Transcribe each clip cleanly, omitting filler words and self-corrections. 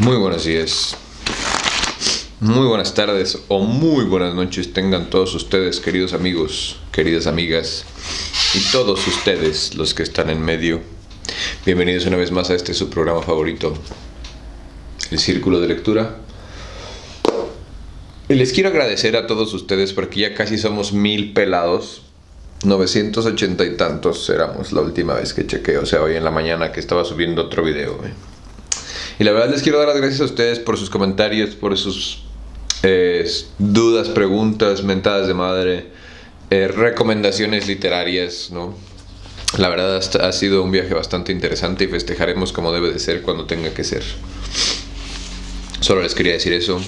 Muy buenos días, muy buenas tardes o muy buenas noches tengan todos ustedes, queridos amigos, queridas amigas y todos ustedes los que están en medio. Bienvenidos una vez más a este su programa favorito, El Círculo de Lectura. Y les quiero agradecer a todos ustedes porque ya casi somos 1000 pelados. 980 y tantos éramos la última vez que chequeé, o sea, hoy en la mañana que estaba subiendo otro video. Y la verdad les quiero dar las gracias a ustedes por sus comentarios, por sus dudas, preguntas, mentadas de madre, recomendaciones literarias, ¿no? La verdad ha sido un viaje bastante interesante y festejaremos como debe de ser cuando tenga que ser. Solo les quería decir eso.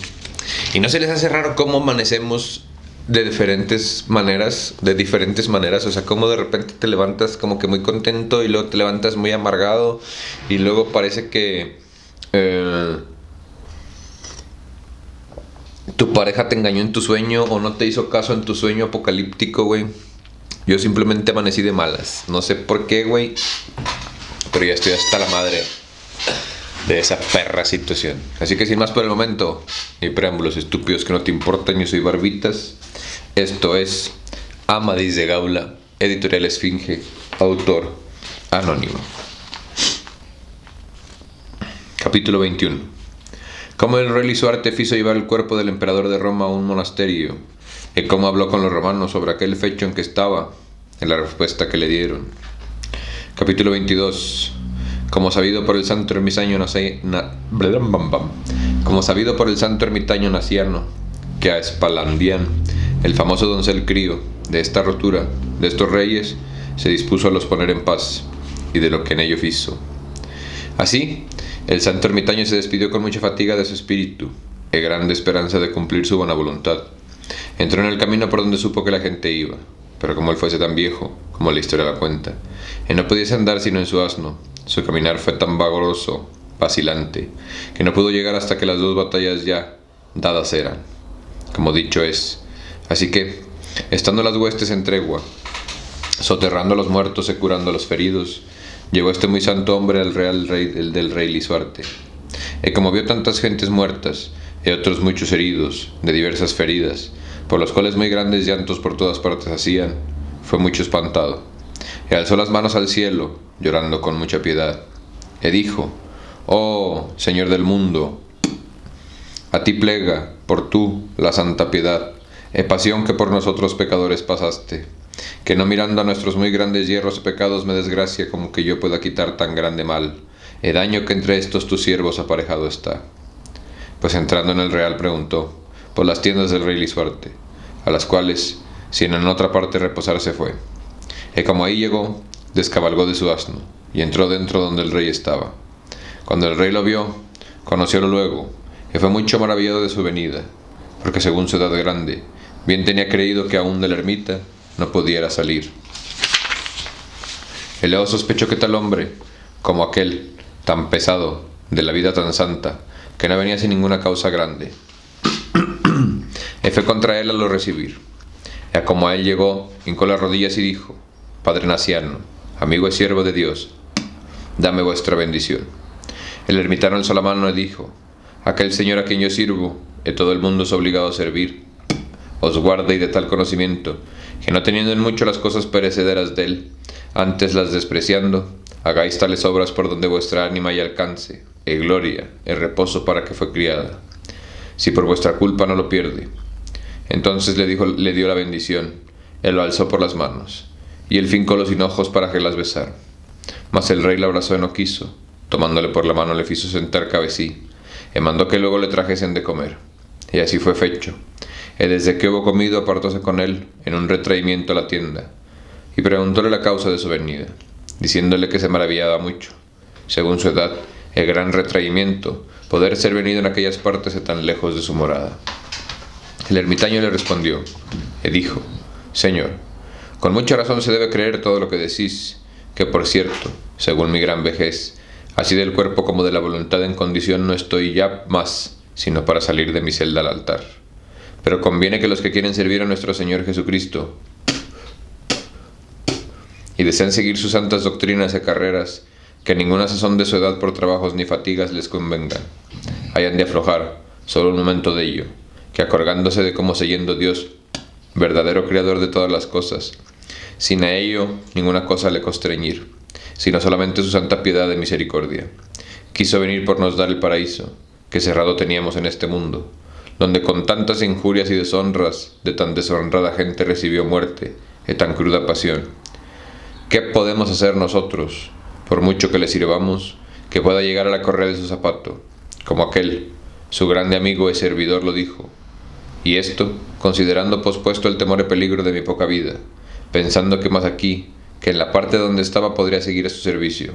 ¿Y no se les hace raro cómo amanecemos de diferentes maneras? O sea, cómo de repente te levantas como que muy contento y luego te levantas muy amargado y luego parece que tu pareja te engañó en tu sueño o no te hizo caso en tu sueño apocalíptico, güey. Yo simplemente amanecí de malas. No sé por qué, güey, pero ya estoy hasta la madre de esa perra situación. Así que sin más por el momento, ni preámbulos estúpidos que no te importan, yo soy Barbitas. Esto es Amadís de Gaula, Editorial Esfinge, autor anónimo. Capítulo 21. Cómo el rey Lisuarte hizo llevar el cuerpo del emperador de Roma a un monasterio, y cómo habló con los romanos sobre aquel fecho en que estaba, en la respuesta que le dieron. Capítulo 22. Como sabido por el santo ermitaño naciano, que a Esplandián, el famoso doncel crío de esta rotura de estos reyes, se dispuso a los poner en paz, y de lo que en ello hizo. Así, el santo ermitaño se despidió con mucha fatiga de su espíritu, y grande esperanza de cumplir su buena voluntad. Entró en el camino por donde supo que la gente iba, pero como él fuese tan viejo, como la historia la cuenta, y no pudiese andar sino en su asno, su caminar fue tan vagoroso, vacilante, que no pudo llegar hasta que las dos batallas ya dadas eran, como dicho es. Así que, estando las huestes en tregua, soterrando a los muertos y curando a los feridos, llegó este muy santo hombre al del rey Lisuarte. Y como vio tantas gentes muertas, y otros muchos heridos, de diversas feridas, por los cuales muy grandes llantos por todas partes hacían, fue mucho espantado, y alzó las manos al cielo, llorando con mucha piedad, y dijo: «Oh, Señor del mundo, a ti plega, por tú, la santa piedad, y pasión que por nosotros pecadores pasaste, que no mirando a nuestros muy grandes hierros y pecados me desgracia como que yo pueda quitar tan grande mal, y daño que entre estos tus siervos aparejado está». Pues entrando en el real preguntó por las tiendas del rey Lisuarte, a las cuales, sin en otra parte reposar se fue. Y como ahí llegó, descabalgó de su asno, y entró dentro donde el rey estaba. Cuando el rey lo vio, conociólo luego, y fue mucho maravillado de su venida, porque según su edad grande, bien tenía creído que aún de la ermita no pudiera salir. Y luego sospechó que tal hombre, como aquel, tan pesado, de la vida tan santa, que no venía sin ninguna causa grande, y fue contra él a lo recibir. Y como a él llegó, hincó las rodillas y dijo: «Padre Naciano, amigo y siervo de Dios, dame vuestra bendición». El ermitaño alzó la mano y dijo: «Aquel Señor a quien yo sirvo, y todo el mundo es obligado a servir, os guarde y de tal conocimiento, que no teniendo en mucho las cosas perecederas de él, antes las despreciando, hagáis tales obras por donde vuestra ánima y alcance, y gloria, y reposo para que fue criada, si por vuestra culpa no lo pierde». Entonces le dio la bendición, él lo alzó por las manos, y él fincó los hinojos para que las besara. Mas el rey la abrazó y no quiso, tomándole por la mano le hizo sentar cabecí, y mandó que luego le trajesen de comer. Y así fue fecho. Y desde que hubo comido apartóse con él en un retraimiento a la tienda, y preguntóle la causa de su venida, diciéndole que se maravillaba mucho, según su edad, el gran retraimiento, poder ser venido en aquellas partes de tan lejos de su morada. El ermitaño le respondió, y dijo: «Señor, con mucha razón se debe creer todo lo que decís, que por cierto, según mi gran vejez, así del cuerpo como de la voluntad en condición no estoy ya más, sino para salir de mi celda al altar. Pero conviene que los que quieren servir a nuestro Señor Jesucristo y desean seguir sus santas doctrinas y carreras, que ninguna sazón de su edad por trabajos ni fatigas les convengan. hayan de aflojar solo un momento de ello, que acordándose de cómo yendo Dios, verdadero creador de todas las cosas, sin a ello ninguna cosa le constreñir, sino solamente su santa piedad de misericordia, quiso venir por nos dar el paraíso, que cerrado teníamos en este mundo, donde con tantas injurias y deshonras de tan deshonrada gente recibió muerte y tan cruda pasión. ¿Qué podemos hacer nosotros, por mucho que le sirvamos, que pueda llegar a la correa de su zapato, como aquel, su grande amigo y servidor lo dijo? Y esto, considerando pospuesto el temor y peligro de mi poca vida, pensando que más aquí, que en la parte donde estaba podría seguir a su servicio,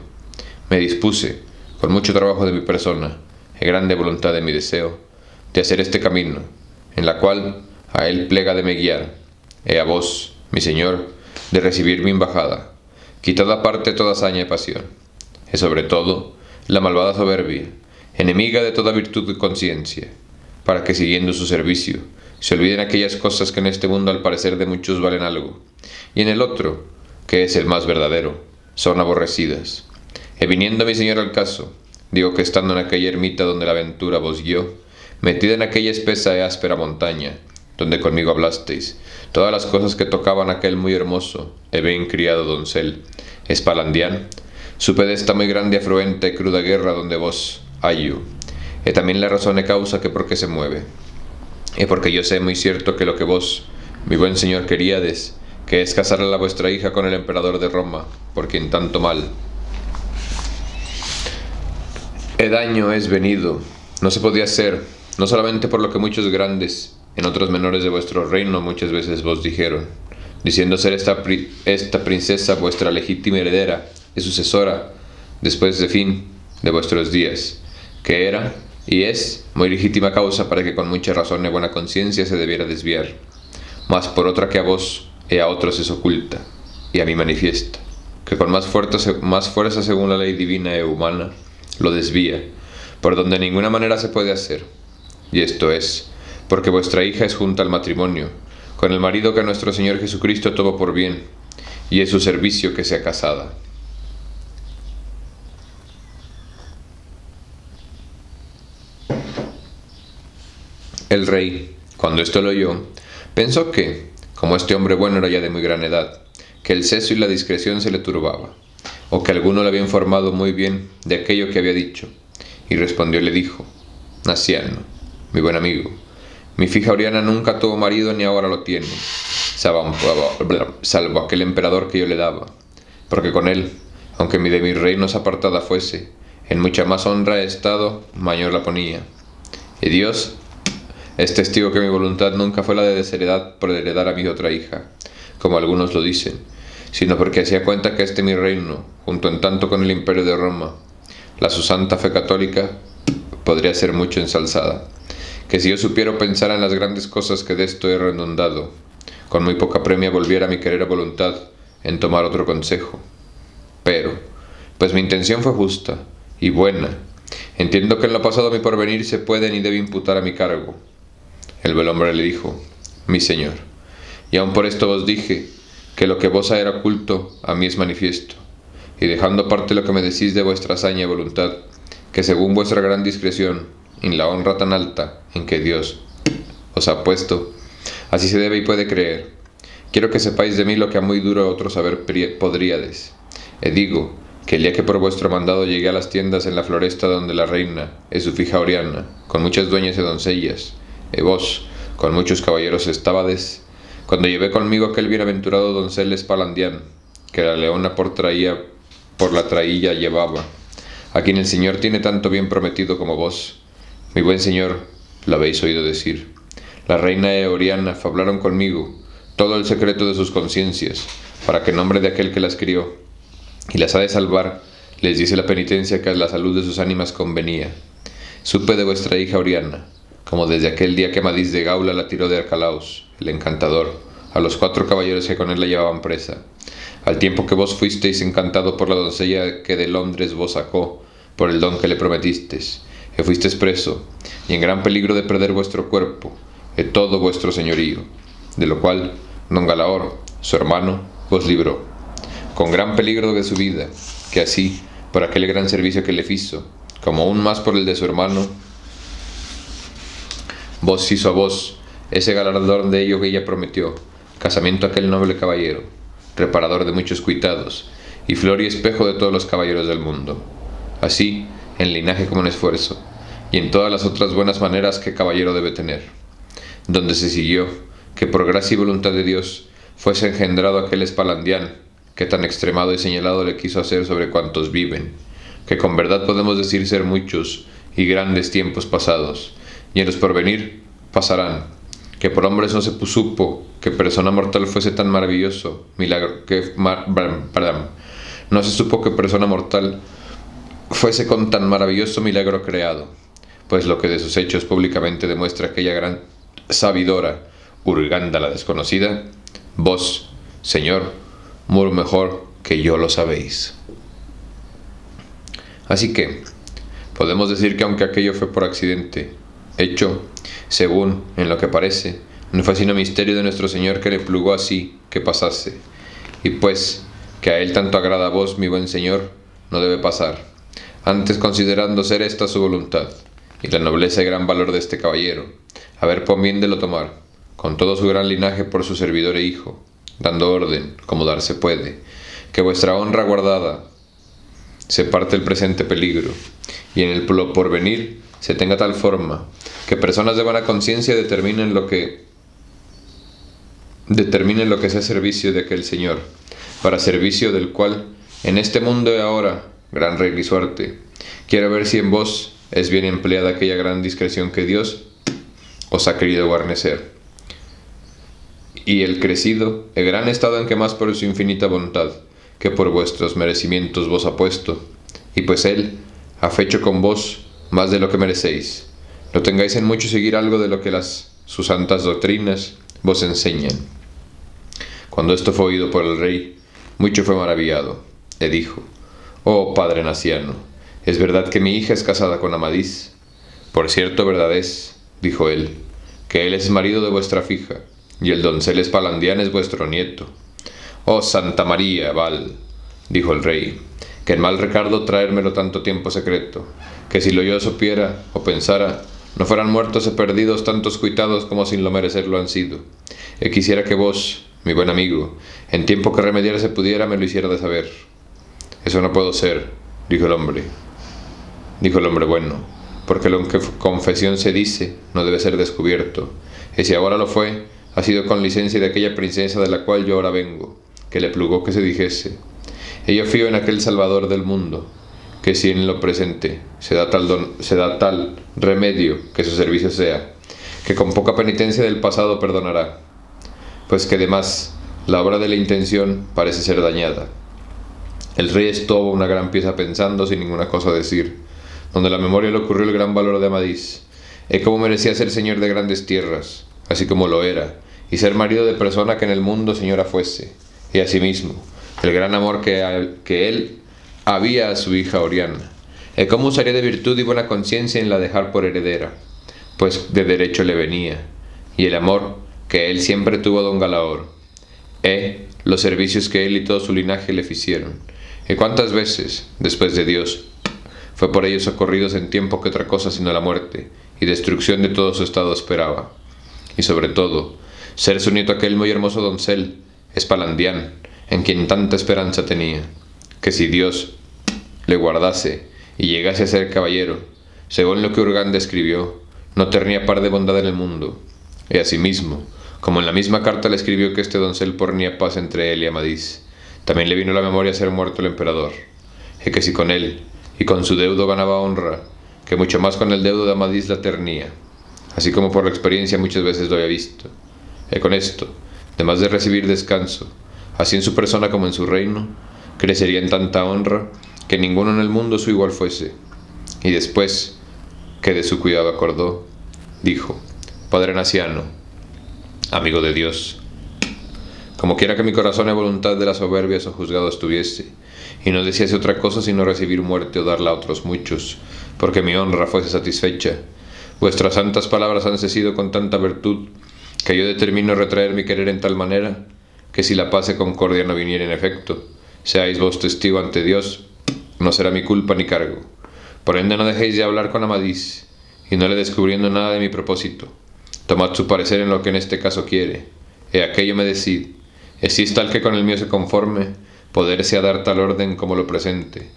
me dispuse, con mucho trabajo de mi persona y grande voluntad de mi deseo, de hacer este camino, en la cual a él plega de me guiar, y a vos, mi señor, de recibir mi embajada, quitad aparte toda hazaña y pasión, y sobre todo la malvada soberbia, enemiga de toda virtud y conciencia, para que siguiendo su servicio se olviden aquellas cosas que en este mundo al parecer de muchos valen algo, y en el otro, que es el más verdadero, son aborrecidas. Y viniendo mi señor al caso, digo que estando en aquella ermita donde la aventura vos guió, metida en aquella espesa y áspera montaña, donde conmigo hablasteis, todas las cosas que tocaban aquel muy hermoso y bien criado doncel, Espallandián, supe de esta muy grande afluente y cruda guerra donde vos hallo, y también la razón y causa que por qué se mueve, y porque yo sé muy cierto que lo que vos, mi buen señor, queríades, que es casar a la vuestra hija con el emperador de Roma, por quien tanto mal daño es venido, no se podía hacer, no solamente por lo que muchos grandes, en otros menores de vuestro reino muchas veces vos dijeron, diciendo ser esta princesa vuestra legítima heredera y sucesora, después de fin de vuestros días, que era y es muy legítima causa para que con mucha razón y buena conciencia se debiera desviar, mas por otra que a vos y a otros es oculta, y a mí manifiesta, que con más fuerza según la ley divina y humana, lo desvía, por donde de ninguna manera se puede hacer, y esto es, porque vuestra hija es junta al matrimonio, con el marido que nuestro Señor Jesucristo tuvo por bien, y es su servicio que sea casada. El rey, cuando esto lo oyó, pensó que, como este hombre bueno era ya de muy gran edad, que el seso y la discreción se le turbaba, o que alguno le había informado muy bien de aquello que había dicho, y respondió y le dijo: anciano, mi buen amigo, mi fija Oriana nunca tuvo marido ni ahora lo tiene, salvo aquel emperador que yo le daba, porque con él, aunque de mis reinos apartada fuese, en mucha más honra he estado, mayor la ponía. Y Dios es testigo que mi voluntad nunca fue la de desheredar por heredar a mi otra hija, como algunos lo dicen, sino porque hacía cuenta que este mi reino, junto en tanto con el imperio de Roma, la su santa fe católica, podría ser mucho ensalzada, que si yo supiera pensar en las grandes cosas que de esto he redundado, con muy poca premia volviera mi querer a voluntad en tomar otro consejo. Pero, pues mi intención fue justa y buena, entiendo que en lo pasado mi porvenir se puede ni debe imputar a mi cargo. El bel hombre le dijo: mi señor, y aun por esto os dije, que lo que vos era oculto, a mí es manifiesto, y dejando aparte lo que me decís de vuestra hazaña y voluntad, que según vuestra gran discreción, en la honra tan alta en que Dios os ha puesto, así se debe y puede creer. Quiero que sepáis de mí lo que a muy duro otro saber podríades. Digo, que el día que por vuestro mandado llegué a las tiendas en la floresta donde la reina es su fija Oriana, con muchas dueñas y doncellas, y vos, con muchos caballeros estábades, cuando llevé conmigo aquel bienaventurado doncel Espallandián, que la leona por la traílla llevaba, a quien el Señor tiene tanto bien prometido como vos, mi buen señor, lo habéis oído decir. La reina y Oriana fablaron conmigo todo el secreto de sus conciencias, para que en nombre de aquel que las crió y las ha de salvar, les diese la penitencia que a la salud de sus ánimas convenía. Supe de vuestra hija Oriana, como desde aquel día que Amadís de Gaula la tiró de Arcalaus, el encantador, a los 4 caballeros que con él la llevaban presa, al tiempo que vos fuisteis encantado por la doncella que de Londres vos sacó, por el don que le prometisteis, que fuisteis preso, y en gran peligro de perder vuestro cuerpo, y todo vuestro señorío, de lo cual don Galaor, su hermano, vos libró, con gran peligro de su vida, que así, por aquel gran servicio que le hizo, como aún más por el de su hermano, vos hizo a vos ese galardón de ello que ella prometió, casamiento a aquel noble caballero, reparador de muchos cuitados, y flor y espejo de todos los caballeros del mundo, así en linaje como en esfuerzo, y en todas las otras buenas maneras que caballero debe tener, donde se siguió que por gracia y voluntad de Dios fuese engendrado aquel Espallandián, que tan extremado y señalado le quiso hacer sobre cuantos viven, que con verdad podemos decir ser muchos y grandes tiempos pasados, y en los porvenir pasarán, que por hombres no se supo que persona mortal fuese tan maravilloso milagro, no se supo que persona mortal fuese con tan maravilloso milagro creado, pues lo que de sus hechos públicamente demuestra aquella gran sabidora, Urganda la desconocida, vos, Señor, muy mejor que yo lo sabéis. Así que, podemos decir que aunque aquello fue por accidente, hecho, según en lo que parece, no fue sino misterio de nuestro Señor que le plugó así que pasase, y pues que a él tanto agrada a vos, mi buen Señor, no debe pasar, antes considerando ser esta su voluntad, y la nobleza y gran valor de este caballero, a ver por bien de lo tomar, con todo su gran linaje por su servidor e hijo, dando orden, como darse puede, que vuestra honra guardada se parte el presente peligro, y en el porvenir se tenga tal forma, que personas de buena conciencia determinen lo que sea servicio de aquel Señor, para servicio del cual, en este mundo y ahora, gran rey Lisuarte, quiero ver si en vos es bien empleada aquella gran discreción que Dios os ha querido guarnecer, y el crecido, el gran estado en que más por su infinita voluntad, que por vuestros merecimientos vos ha puesto, y pues Él ha fecho con vos más de lo que merecéis, no tengáis en mucho seguir algo de lo que sus santas doctrinas vos enseñan. Cuando esto fue oído por el rey, mucho fue maravillado, le dijo: «Oh padre Naciano, ¿es verdad que mi hija es casada con Amadís?» «Por cierto, verdad es», dijo él, «que él es marido de vuestra fija, y el doncel Espallandián es vuestro nieto». «Oh Santa María, Val», dijo el rey, «que en mal recardo traérmelo tanto tiempo secreto, que si lo yo supiera o pensara, no fueran muertos y perdidos tantos cuitados como sin lo merecerlo han sido. Y quisiera que vos, mi buen amigo, en tiempo que remediar se pudiera, me lo hiciera de saber». «Eso no puedo ser», dijo el hombre bueno, «porque lo que confesión se dice no debe ser descubierto, y si ahora lo fue, ha sido con licencia de aquella princesa de la cual yo ahora vengo, que le plugó que se dijese. Y yo fío en aquel Salvador del mundo, que si en lo presente se da tal remedio que su servicio sea, que con poca penitencia del pasado perdonará, pues que además la obra de la intención parece ser dañada». El rey estuvo una gran pieza pensando sin ninguna cosa decir, donde la memoria le ocurrió el gran valor de Amadís, y cómo merecía ser señor de grandes tierras, así como lo era, y ser marido de persona que en el mundo señora fuese, y asimismo el gran amor que él había a su hija Oriana, y cómo usaría de virtud y buena conciencia en la dejar por heredera, pues de derecho le venía, y el amor que él siempre tuvo a don Galaor, los servicios que él y todo su linaje le hicieron, y cuántas veces, después de Dios, fue por ellos socorridos en tiempo que otra cosa sino la muerte y destrucción de todo su estado esperaba, y sobre todo, ser su nieto aquel muy hermoso doncel, Espallandián, en quien tanta esperanza tenía, que si Dios le guardase y llegase a ser caballero, según lo que Urganda escribió, no tenía par de bondad en el mundo, y asimismo, como en la misma carta le escribió que este doncel ponía paz entre él y Amadís, también le vino a la memoria ser muerto el emperador, y que si con él y con su deudo ganaba honra, que mucho más con el deudo de Amadís la ternía, así como por la experiencia muchas veces lo había visto, y con esto, además de recibir descanso, así en su persona como en su reino, crecería en tanta honra, que ninguno en el mundo su igual fuese. Y después que de su cuidado acordó, dijo: «Padre Naciano, amigo de Dios, como quiera que mi corazón y voluntad de la soberbia sojuzgado estuviese, y no desease otra cosa sino recibir muerte o darla a otros muchos, porque mi honra fuese satisfecha, vuestras santas palabras han sido con tanta virtud, que yo determino retraer mi querer en tal manera, que si la paz y concordia no viniera en efecto, seáis vos testigo ante Dios, no será mi culpa ni cargo. Por ende no dejéis de hablar con Amadís, y no le descubriendo nada de mi propósito, Tomad su parecer en lo que en este caso quiere. Aquello me decid, si es tal que con el mío se conforme, poder sea dar tal orden como lo presente,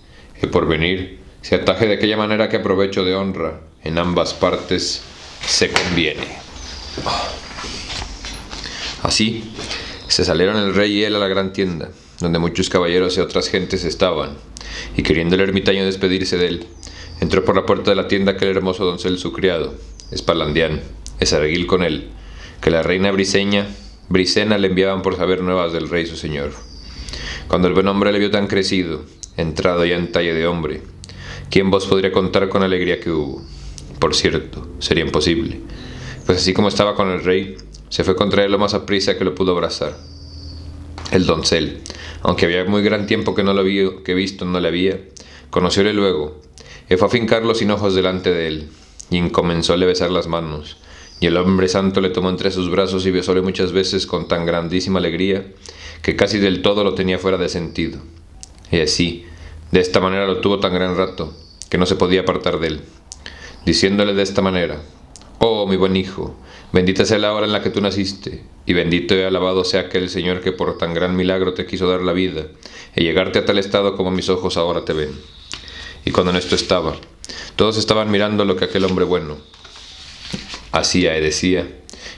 por venir se ataje de aquella manera que aprovecho de honra en ambas partes se conviene. Así se salieron el rey y él a la gran tienda, donde muchos caballeros y otras gentes estaban, y queriendo el ermitaño despedirse de él, entró por la puerta de la tienda aquel hermoso doncel su criado, Espallandián, Esarguil con él, que la reina Brisena le enviaban por saber nuevas del rey su señor. Cuando el buen hombre le vio tan crecido, entrado ya en talla de hombre, ¿quién vos podría contar con la alegría que hubo? Por cierto, sería imposible, pues así como estaba con el rey, se fue contra él lo más aprisa que lo pudo abrazar. El doncel, aunque había muy gran tiempo que no lo había, que visto no le había, conocióle luego, y fue a fincar los hinojos delante de él, y comenzóle a besar las manos, y el hombre santo le tomó entre sus brazos y besóle muchas veces con tan grandísima alegría, que casi del todo lo tenía fuera de sentido. Y así, de esta manera lo tuvo tan gran rato, que no se podía apartar de él, diciéndole de esta manera: «Oh, mi buen hijo, bendita sea la hora en la que tú naciste, y bendito y alabado sea aquel Señor que por tan gran milagro te quiso dar la vida, y llegarte a tal estado como mis ojos ahora te ven». Y cuando en esto estaba, todos estaban mirando lo que aquel hombre bueno hacía y decía,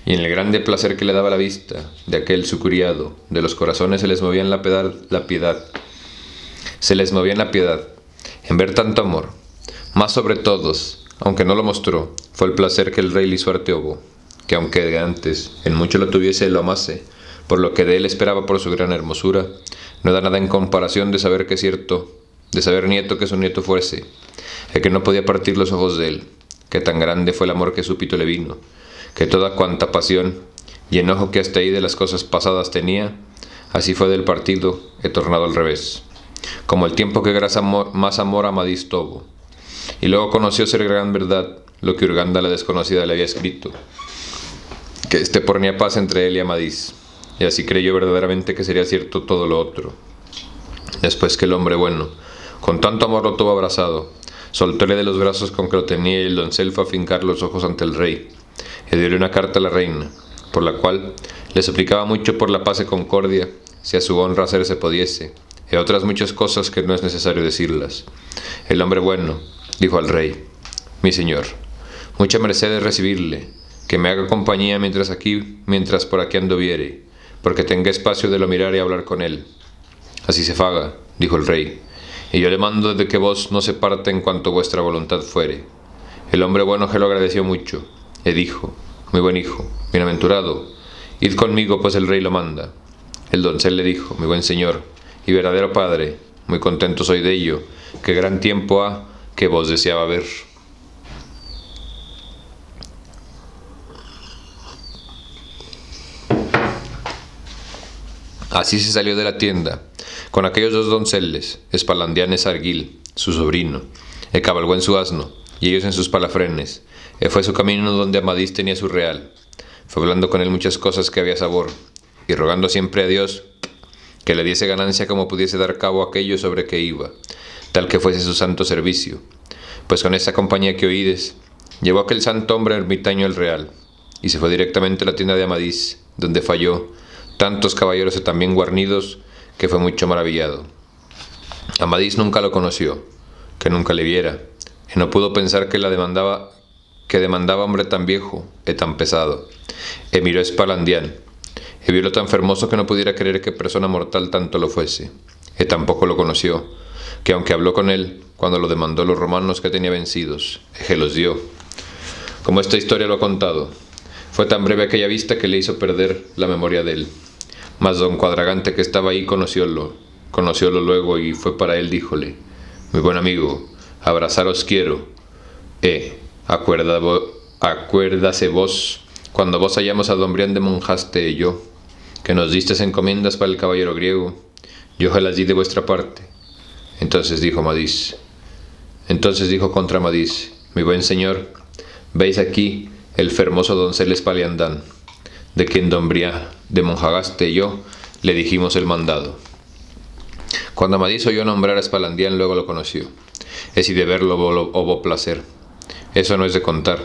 y en el grande placer que le daba la vista de aquel su criado, de los corazones se les movía en la piedad, en ver tanto amor. Más sobre todos, aunque no lo mostró, fue el placer que el rey Lisuarte hubo, que aunque de antes en mucho lo tuviese y lo amase, por lo que de él esperaba por su gran hermosura, no da nada en comparación de saber nieto que su nieto fuese, el que no podía partir los ojos de él, que tan grande fue el amor que súbito le vino, que toda cuanta pasión y enojo que hasta ahí de las cosas pasadas tenía, así fue del partido, he tornado al revés, como el tiempo que más amor a Amadís tuvo. Y luego conoció ser gran verdad lo que Urganda la desconocida le había escrito, que ponía paz entre él y Amadís, y así creyó verdaderamente que sería cierto todo lo otro. Después que el hombre bueno, con tanto amor lo tuvo abrazado, soltóle de los brazos con que lo tenía, y el doncel fue a fincar los ojos ante el rey, y diole una carta a la reina, por la cual le suplicaba mucho por la paz y concordia, si a su honra hacerse pudiese, y otras muchas cosas que no es necesario decirlas. El hombre bueno dijo al rey: «Mi señor, mucha merced es recibirle, que me haga compañía mientras por aquí anduviere, porque tenga espacio de lo mirar y hablar con él». «Así se faga», dijo el rey, «y yo le mando de que vos no se parte en cuanto vuestra voluntad fuere». El hombre bueno que lo agradeció mucho, le dijo: «Muy buen hijo, bienaventurado, id conmigo, pues el rey lo manda». El doncel le dijo: «Mi buen señor y verdadero padre, muy contento soy de ello, que gran tiempo ha que vos deseaba ver». Así se salió de la tienda, con aquellos dos donceles, Espallandián Esarguil, su sobrino, cabalgó en su asno, y ellos en sus palafrenes, fue su camino donde Amadís tenía su real, fue hablando con él muchas cosas que había sabor, y rogando siempre a Dios que le diese ganancia como pudiese dar cabo a aquello sobre que iba, tal que fuese su santo servicio, pues con esa compañía que oídes, llevó aquel santo hombre ermitaño el real, y se fue directamente a la tienda de Amadís, donde falló tantos caballeros y también guarnidos, que fue mucho maravillado. Amadís nunca lo conoció, que nunca le viera, y no pudo pensar que demandaba hombre tan viejo y tan pesado. Miró a Espallandián, y viólo tan fermoso que no pudiera creer que persona mortal tanto lo fuese, y tampoco lo conoció, que aunque habló con él, cuando lo demandó los romanos que tenía vencidos, que los dio. Como esta historia lo ha contado, fue tan breve aquella vista que le hizo perder la memoria de él. Mas don Cuadragante, que estaba ahí, conociólo luego, y fue para él, díjole: «Mi buen amigo, abrazaros quiero. Acuérdase vos, cuando vos hallamos a don Brián de Monjaste y yo, que nos distes encomiendas para el caballero griego, yo se las di de vuestra parte». Entonces dijo contra Amadís: «Mi buen señor, veis aquí el fermoso doncel Espallandián, de quien don Brián de Monjagaste y yo le dijimos el mandado». Cuando Amadís oyó nombrar a Espallandián, luego lo conoció, y de verlo hubo placer. Eso no es de contar,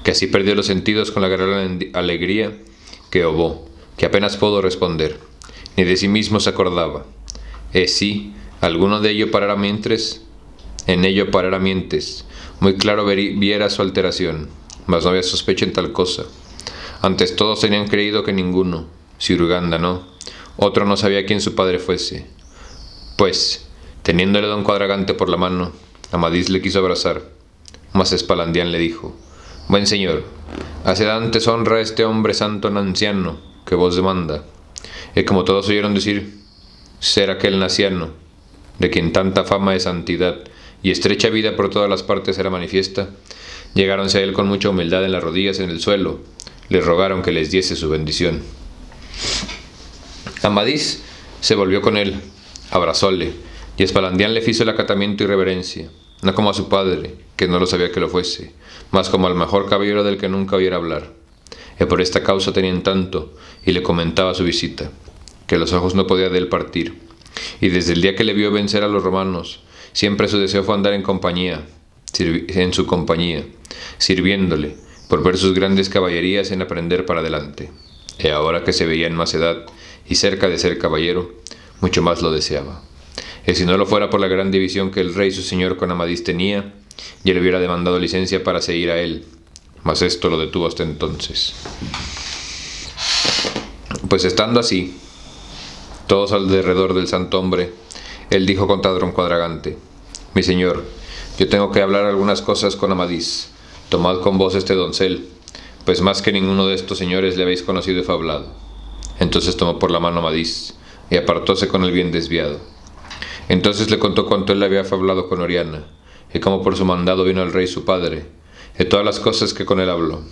que así perdió los sentidos con la gran alegría que obó, que apenas pudo responder, ni de sí mismo se acordaba. Si alguno de ello parara mientes, muy claro viera su alteración, mas no había sospecha en tal cosa. Antes todos tenían creído que ninguno, si Urganda no, otro no sabía quién su padre fuese. Pues, teniéndole don Cuadragante por la mano, Amadís le quiso abrazar, mas Espaladián le dijo: Buen señor, haced antes honra a este hombre santo anciano que vos demanda. Y como todos oyeron decir ser aquel naciano, de quien tanta fama de santidad y estrecha vida por todas las partes era manifiesta, llegáronse a él con mucha humildad en las rodillas en el suelo, le rogaron que les diese su bendición. Amadís se volvió con él, abrazóle, y Espaladián le hizo el acatamiento y reverencia, no como a su padre, que no lo sabía que lo fuese, mas como al mejor caballero del que nunca oyera hablar. Y por esta causa tenían tanto, y le comentaba su visita, que los ojos no podía de él partir. Y desde el día que le vio vencer a los romanos, siempre su deseo fue andar en su compañía, sirviéndole, por ver sus grandes caballerías en aprender para adelante. Y ahora que se veía en más edad, y cerca de ser caballero, mucho más lo deseaba. Y si no lo fuera por la gran división que el rey su señor con Amadís tenía, ya le hubiera demandado licencia para seguir a él, mas esto lo detuvo hasta entonces. Pues estando así, todos alrededor del santo hombre, él dijo contra don Cuadragante: Mi señor, yo tengo que hablar algunas cosas con Amadís. Tomad con vos este doncel, pues más que ninguno de estos señores le habéis conocido y fablado. Entonces tomó por la mano a Amadís, y apartóse con el bien desviado. Entonces le contó cuánto él había fablado con Oriana, y cómo por su mandado vino al rey su padre, y todas las cosas que con él habló,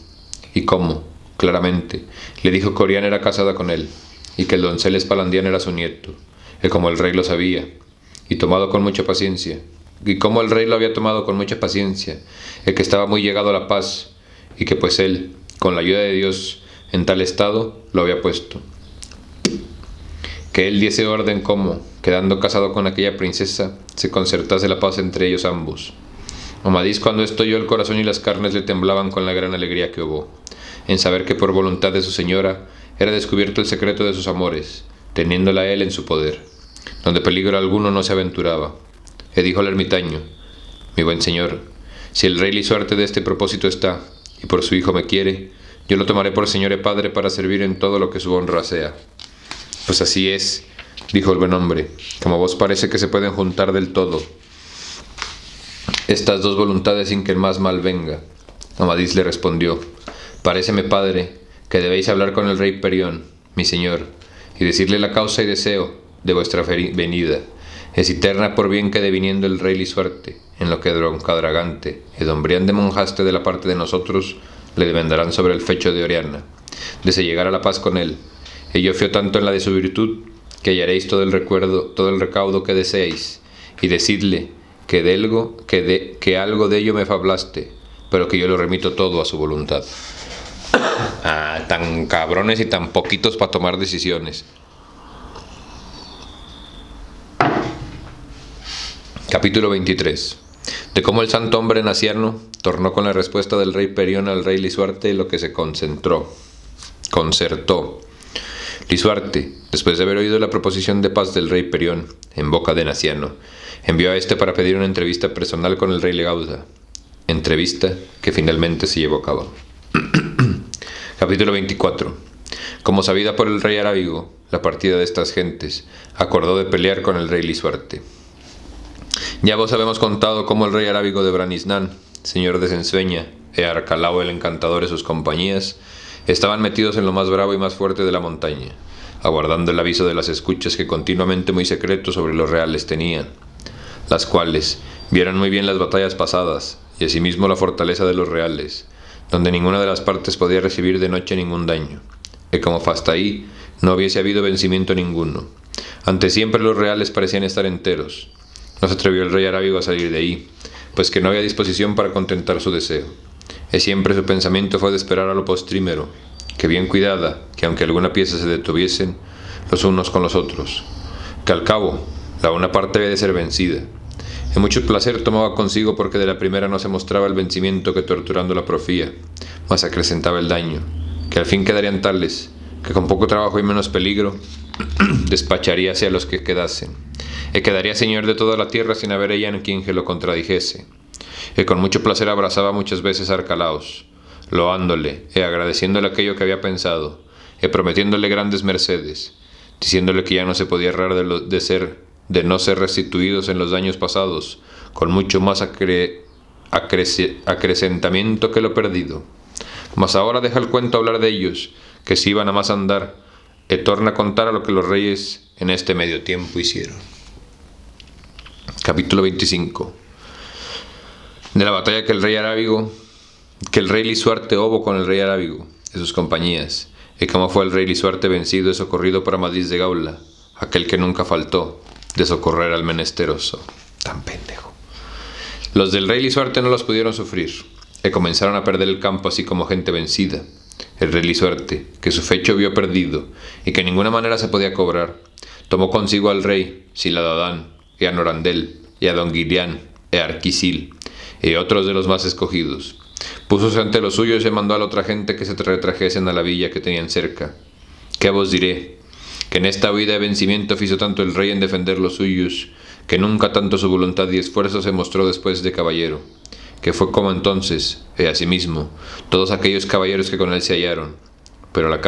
y cómo, claramente, le dijo que Oriana era casada con él, y que el doncel Espaladián era su nieto, y como el rey lo sabía, y tomado con mucha paciencia, y como el rey lo había tomado con mucha paciencia, y que estaba muy llegado a la paz, y que pues él, con la ayuda de Dios, en tal estado lo había puesto. Que él diese orden como, quedando casado con aquella princesa, se concertase la paz entre ellos ambos. Amadís, cuando esto oyó, el corazón y las carnes le temblaban con la gran alegría que hubo, en saber que por voluntad de su señora era descubierto el secreto de sus amores, teniéndola él en su poder, donde peligro alguno no se aventuraba. Y dijo el ermitaño: Mi buen señor, si el rey Lisuarte de este propósito está, y por su hijo me quiere, yo lo tomaré por señor y padre para servir en todo lo que su honra sea. Pues así es, dijo el buen hombre, como vos parece que se pueden juntar del todo estas dos voluntades sin que el más mal venga. Amadís le respondió: Paréceme, padre, que debéis hablar con el rey Perión, mi señor, y decirle la causa y deseo de vuestra venida. Es eterna por bien que deviniendo el rey Lisuarte, en lo que don Cuadragante y don Brián de Monjaste de la parte de nosotros le demandarán sobre el fecho de Oriana, de se llegar a la paz con él. Y yo fío tanto en la de su virtud, que hallaréis todo el recaudo que deseéis, y decidle que algo de ello me fablaste, pero que yo lo remito todo a su voluntad. Tan cabrones y tan poquitos para tomar decisiones. Capítulo 23. De cómo el santo hombre naciano tornó con la respuesta del rey Perión al rey Lisuarte lo que se concertó. Lisuarte, después de haber oído la proposición de paz del rey Perión en boca de Naciano, envió a éste para pedir una entrevista personal con el rey Legauda, entrevista que finalmente se llevó a cabo. Capítulo 24. Como sabida por el rey Arábigo la partida de estas gentes, acordó de pelear con el rey Lisuarte. Ya vos habemos contado cómo el rey Arábigo de Branisnán, señor de Censueña, y Arcalao el encantador y sus compañías, estaban metidos en lo más bravo y más fuerte de la montaña, aguardando el aviso de las escuchas que continuamente muy secretos sobre los reales tenían, las cuales vieron muy bien las batallas pasadas, y asimismo la fortaleza de los reales, donde ninguna de las partes podía recibir de noche ningún daño, y como hasta ahí no hubiese habido vencimiento ninguno. Ante siempre los reales parecían estar enteros. No se atrevió el rey Arábigo a salir de ahí, pues que no había disposición para contentar su deseo. Y siempre su pensamiento fue de esperar a lo postrímero, que bien cuidada, que aunque alguna pieza se detuviesen, los unos con los otros, que al cabo la una parte había de ser vencida. En mucho placer tomaba consigo porque de la primera no se mostraba el vencimiento que torturando la profía, mas acrecentaba el daño, que al fin quedarían tales, que con poco trabajo y menos peligro, despacharíase a los que quedasen, y quedaría señor de toda la tierra sin haber ella en quien que lo contradijese. Y con mucho placer abrazaba muchas veces a Arcalaos, loándole, y agradeciéndole aquello que había pensado, y prometiéndole grandes mercedes, diciéndole que ya no se podía errar de no ser restituidos en los daños pasados, con mucho más acrecentamiento que lo perdido. Mas ahora deja el cuento hablar de ellos, que si iban a más andar, y torna a contar a lo que los reyes en este medio tiempo hicieron. Capítulo 25. De la batalla que el rey Lisuarte hubo con el rey Arábigo y sus compañías, y cómo fue el rey Lisuarte vencido y socorrido por Amadís de Gaula, aquel que nunca faltó de socorrer al menesteroso. Tan pendejo. Los del rey Lisuarte no los pudieron sufrir, y comenzaron a perder el campo así como gente vencida. El rey Lisuarte, que su fecho vio perdido, y que de ninguna manera se podía cobrar, tomó consigo al rey Siladadán, y a Norandel, y a Don Guilián, y a Arquisil, y otros de los más escogidos. Púsose ante los suyos y mandó a la otra gente que se retrajesen a la villa que tenían cerca. ¿Qué vos diré? Que en esta huida de vencimiento fizo tanto el rey en defender los suyos, que nunca tanto su voluntad y esfuerzo se mostró después de caballero, que fue como entonces, y asimismo, todos aquellos caballeros que con él se hallaron, pero al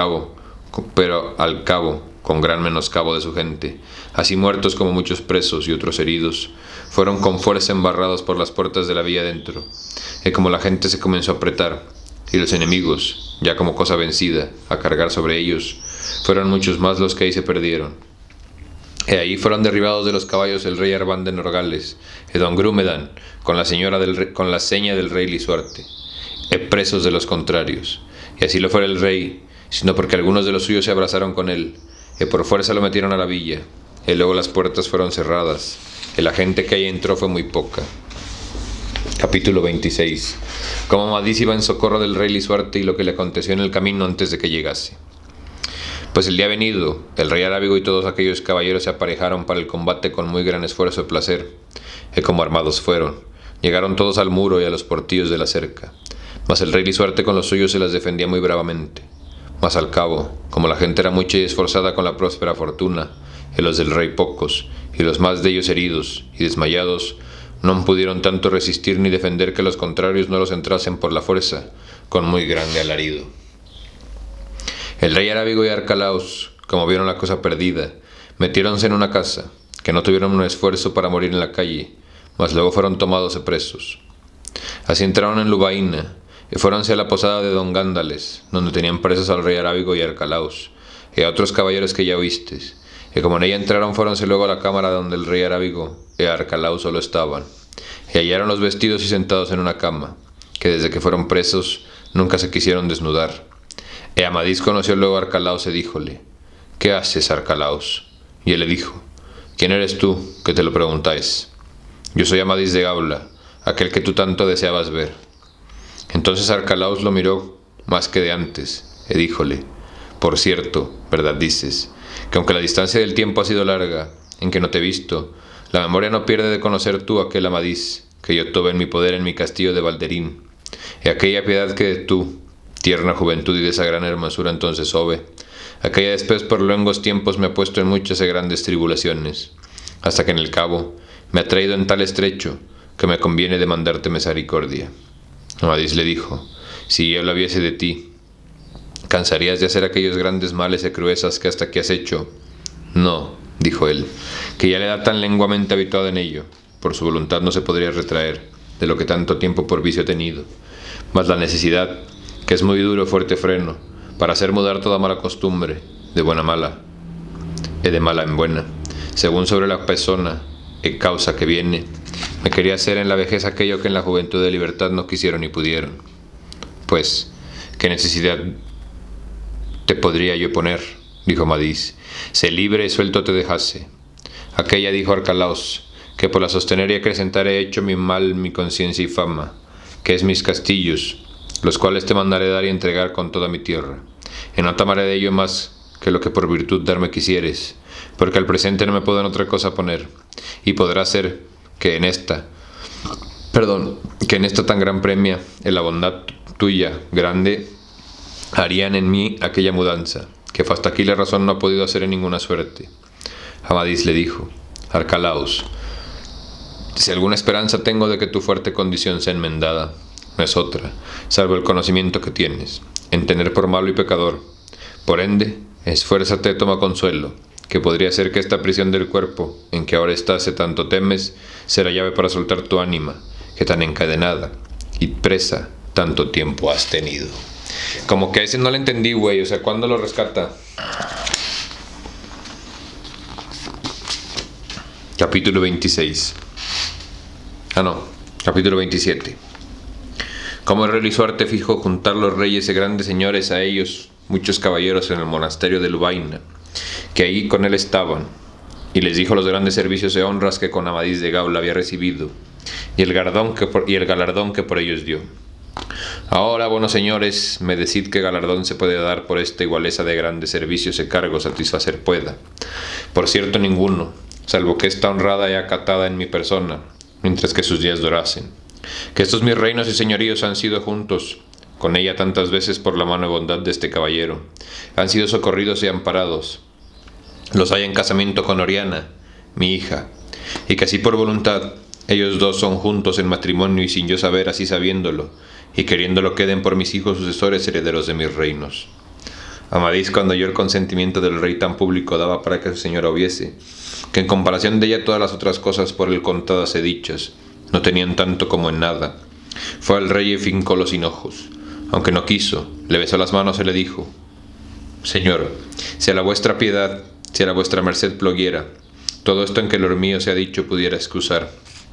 cabo, con gran menoscabo de su gente, así muertos como muchos presos y otros heridos, fueron con fuerza embarrados por las puertas de la villa dentro, y como la gente se comenzó a apretar, y los enemigos, ya como cosa vencida, a cargar sobre ellos, fueron muchos más los que ahí se perdieron. Y ahí fueron derribados de los caballos el rey Arbán de Norgales, y don Grumedan, con la seña del rey Lisuarte, y presos de los contrarios. Y así lo fue el rey, sino porque algunos de los suyos se abrazaron con él, y por fuerza lo metieron a la villa, y luego las puertas fueron cerradas, y la gente que ahí entró fue muy poca. Capítulo 26. Cómo Amadís iba en socorro del rey Lisuarte y lo que le aconteció en el camino antes de que llegase. Pues el día venido, el rey Arábigo y todos aquellos caballeros se aparejaron para el combate con muy gran esfuerzo y placer, y como armados fueron, llegaron todos al muro y a los portillos de la cerca. Mas el rey Lisuarte con los suyos se las defendía muy bravamente. Mas al cabo, como la gente era mucha y esforzada con la próspera fortuna, y los del rey pocos, y los más de ellos heridos y desmayados, no pudieron tanto resistir ni defender que los contrarios no los entrasen por la fuerza, con muy grande alarido. El rey Arábigo y Arcalaos, como vieron la cosa perdida, metiéronse en una casa, que no tuvieron un esfuerzo para morir en la calle, mas luego fueron tomados presos. Así entraron en Lubaína, y fuéronse a la posada de don Gándales, donde tenían presos al rey Arábigo y Arcalaos, y a otros caballeros que ya oístes, y como en ella entraron fuéronse luego a la cámara donde el rey Arábigo y Arcalaos solo estaban, y hallaron los vestidos y sentados en una cama, que desde que fueron presos nunca se quisieron desnudar. Y Amadís conoció luego a Arcalaos y díjole: ¿Qué haces, Arcalaos? Y él le dijo: ¿Quién eres tú, que te lo preguntáis? Yo soy Amadís de Gaula, aquel que tú tanto deseabas ver. Entonces Arcalaos lo miró más que de antes, y díjole: Por cierto, verdad dices, que aunque la distancia del tiempo ha sido larga, en que no te he visto, la memoria no pierde de conocer tú aquel Amadís, que yo tuve en mi poder en mi castillo de Valderín, y aquella piedad que de tú, tierna juventud y de esa gran hermosura entonces hove, aquella después por luengos tiempos me ha puesto en muchas y grandes tribulaciones, hasta que en el cabo me ha traído en tal estrecho, que me conviene demandarte misericordia. Amadís le dijo: Si yo lo viese de ti, ¿cansarías de hacer aquellos grandes males y cruezas que hasta aquí has hecho? No, dijo él, que ya le da tan lenguamente habituado en ello, por su voluntad no se podría retraer de lo que tanto tiempo por vicio ha tenido, mas la necesidad, que es muy duro fuerte freno, para hacer mudar toda mala costumbre, de buena a mala, y de mala en buena, según sobre la persona y causa que viene, me quería hacer en la vejez aquello que en la juventud de libertad no quisieron ni pudieron. Pues, ¿qué necesidad te podría yo poner? Dijo Amadís, sé libre y suelto te dejase. Aquella dijo Arcalaos, que por la sostener y acrecentar he hecho mi mal mi conciencia y fama, que es mis castillos, los cuales te mandaré dar y entregar con toda mi tierra. Y no tomaré de ello más que lo que por virtud darme quisieres, porque al presente no me puedo en otra cosa poner, y podrá ser que en esta tan gran premia, en la bondad tuya grande, harían en mí aquella mudanza, que hasta aquí la razón no ha podido hacer en ninguna suerte. Amadís le dijo: Arcalaus, si alguna esperanza tengo de que tu fuerte condición sea enmendada, no es otra, salvo el conocimiento que tienes, en tener por malo y pecador. Por ende, esfuérzate, toma consuelo, que podría ser que esta prisión del cuerpo, en que ahora estás, tanto temes, será llave para soltar tu ánima, que tan encadenada y presa tanto tiempo has tenido. Como que a ese no le entendí, güey, o sea, ¿cuándo lo rescata? Capítulo 26. Capítulo 27. Como el rey Lisuarte fijó juntar los reyes y grandes señores a ellos muchos caballeros en el monasterio de Lubaina, que ahí con él estaban, y les dijo los grandes servicios y honras que con Amadís de Gaula había recibido, y el galardón que por ellos dio. Ahora, buenos señores, me decid qué galardón se puede dar por esta igualeza de grandes servicios y cargos satisfacer pueda. Por cierto, ninguno, salvo que esta honrada y acatada en mi persona, mientras que sus días durasen. Que estos mis reinos y señoríos han sido juntos con ella tantas veces por la mano y bondad de este caballero, han sido socorridos y amparados. Los hay en casamiento con Oriana, mi hija, y que así por voluntad ellos dos son juntos en matrimonio, y sin yo saber, así sabiéndolo, y queriéndolo queden por mis hijos sucesores herederos de mis reinos. Amadís, cuando oyó el consentimiento del rey tan público, daba para que su señora hubiese, que en comparación de ella todas las otras cosas por él contadas y dichas, no tenían tanto como en nada. Fue al rey y fincó los hinojos. Aunque no quiso, le besó las manos y le dijo: Señor, si a la vuestra piedad, si a la vuestra merced ploguiera, todo esto en que lo mío se ha dicho pudiera excusar,